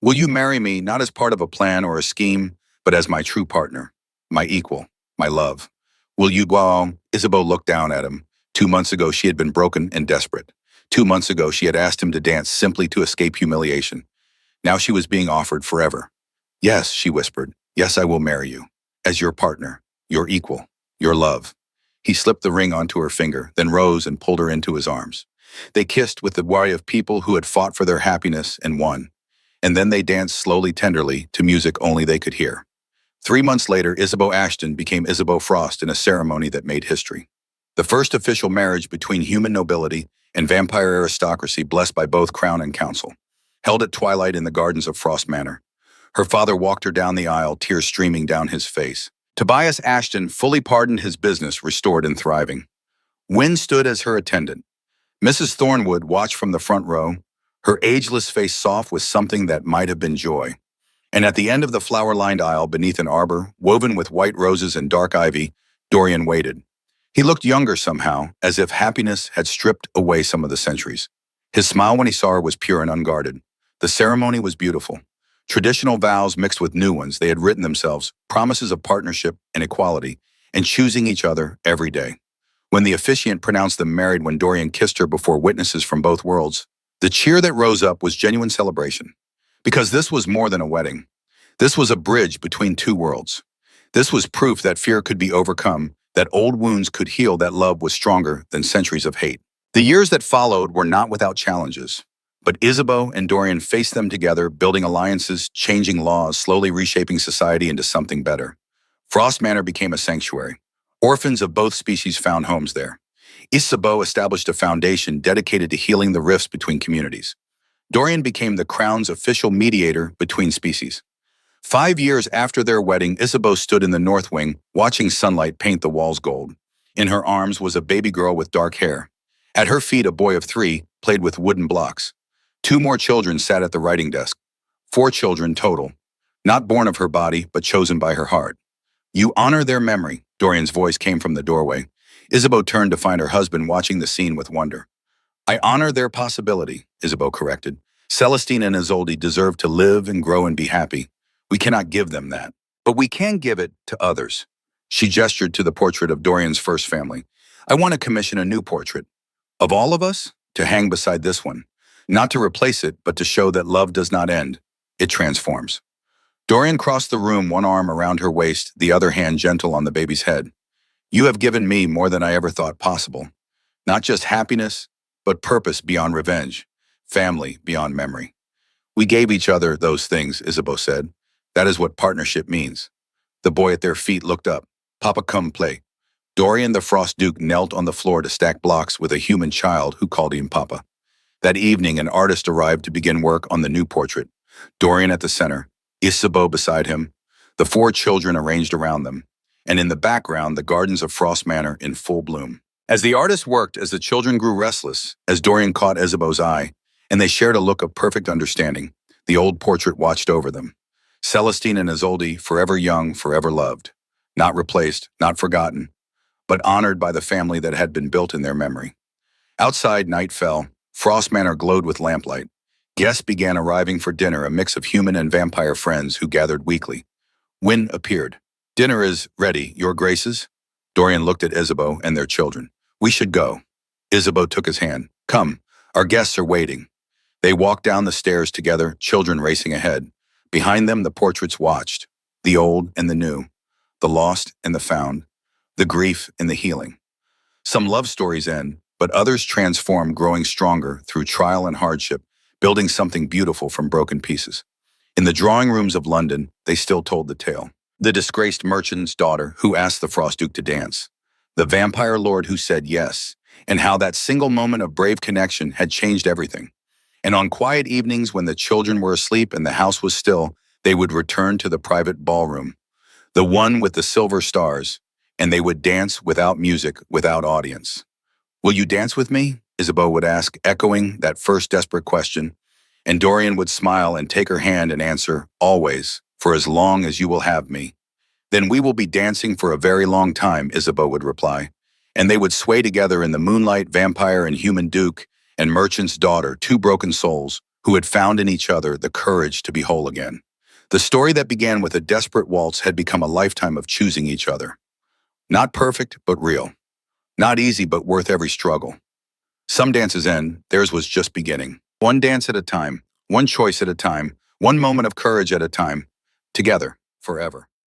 Will you marry me not as part of a plan or a scheme, but as my true partner, my equal, my love? Will you go on? Isabeau looked down at him. 2 months ago, she had been broken and desperate. 2 months ago, she had asked him to dance simply to escape humiliation. Now she was being offered forever. Yes, she whispered. Yes, I will marry you. As your partner, your equal, your love. He slipped the ring onto her finger, then rose and pulled her into his arms. They kissed with the worry of people who had fought for their happiness and won. And then they danced slowly, tenderly, to music only they could hear. 3 months later, Isabeau Ashton became Isabeau Frost in a ceremony that made history. the first official marriage between human nobility and vampire aristocracy blessed by both crown and council, held at twilight in the gardens of Frost Manor. Her father walked her down the aisle, tears streaming down his face. Tobias Ashton fully pardoned, his business restored and thriving. Wynne stood as her attendant. Mrs. Thornwood watched from the front row, her ageless face soft with something that might have been joy. And at the end of the flower-lined aisle, beneath an arbor, woven with white roses and dark ivy, Dorian waited. He looked younger somehow, as if happiness had stripped away some of the centuries. His smile when he saw her was pure and unguarded. The ceremony was beautiful. Traditional vows mixed with new ones they had written themselves, promises of partnership and equality, and choosing each other every day. When the officiant pronounced them married, when Dorian kissed her before witnesses from both worlds, the cheer that rose up was genuine celebration. Because this was more than a wedding. This was a bridge between two worlds. This was proof that fear could be overcome, that old wounds could heal, that love was stronger than centuries of hate. The years that followed were not without challenges. But Isabeau and Dorian faced them together, building alliances, changing laws, slowly reshaping society into something better. Frost Manor became a sanctuary. Orphans of both species found homes there. Isabeau established a foundation dedicated to healing the rifts between communities. Dorian became the crown's official mediator between species. 5 years after their wedding, Isabeau stood in the north wing, watching sunlight paint the walls gold. In her arms was a baby girl with dark hair. At her feet, a boy of 3 played with wooden blocks. 2 more children sat at the writing desk. 4 children total. Not born of her body, but chosen by her heart. You honor their memory, Dorian's voice came from the doorway. Isabeau turned to find her husband watching the scene with wonder. I honor their possibility, Isabeau corrected. Celestine and Isolde deserve to live and grow and be happy. We cannot give them that, but we can give it to others. She gestured to the portrait of Dorian's first family. I want to commission a new portrait. Of all of us, to hang beside this one. Not to replace it, but to show that love does not end. It transforms. Dorian crossed the room, one arm around her waist, the other hand gentle on the baby's head. You have given me more than I ever thought possible. Not just happiness, but purpose beyond revenge, family beyond memory. We gave each other those things, Isabeau said. That is what partnership means. The boy at their feet looked up. Papa, come play. Dorian the Frost Duke knelt on the floor to stack blocks with a human child who called him Papa. That evening, an artist arrived to begin work on the new portrait. Dorian at the center, Isabeau beside him, the 4 children arranged around them, and in the background, the gardens of Frost Manor in full bloom. As the artist worked, as the children grew restless, as Dorian caught Isabeau's eye, and they shared a look of perfect understanding, the old portrait watched over them. Celestine and Isolde, forever young, forever loved. Not replaced, not forgotten, but honored by the family that had been built in their memory. Outside, night fell. Frost Manor glowed with lamplight. Guests began arriving for dinner, a mix of human and vampire friends who gathered weekly. Wynne appeared. Dinner is ready, your graces? Dorian looked at Isabeau and their children. We should go. Isabeau took his hand. Come, our guests are waiting. They walked down the stairs together, children racing ahead. Behind them, the portraits watched, the old and the new, the lost and the found, the grief and the healing. Some love stories end, but others transform, growing stronger through trial and hardship, building something beautiful from broken pieces. In the drawing rooms of London, they still told the tale. The disgraced merchant's daughter who asked the Frost Duke to dance, the vampire lord who said yes, and how that single moment of brave connection had changed everything. And on quiet evenings when the children were asleep and the house was still, they would return to the private ballroom, the one with the silver stars, and they would dance without music, without audience. Will you dance with me? Isabeau would ask, echoing that first desperate question, and Dorian would smile and take her hand and answer, always, for as long as you will have me. Then we will be dancing for a very long time, Isabeau would reply, and they would sway together in the moonlight, vampire and human duke, and merchant's daughter, 2 broken souls who had found in each other the courage to be whole again. The story that began with a desperate waltz had become a lifetime of choosing each other. Not perfect, but real. Not easy, but worth every struggle. Some dances end, theirs was just beginning. One dance at a time, one choice at a time, one moment of courage at a time, together, forever.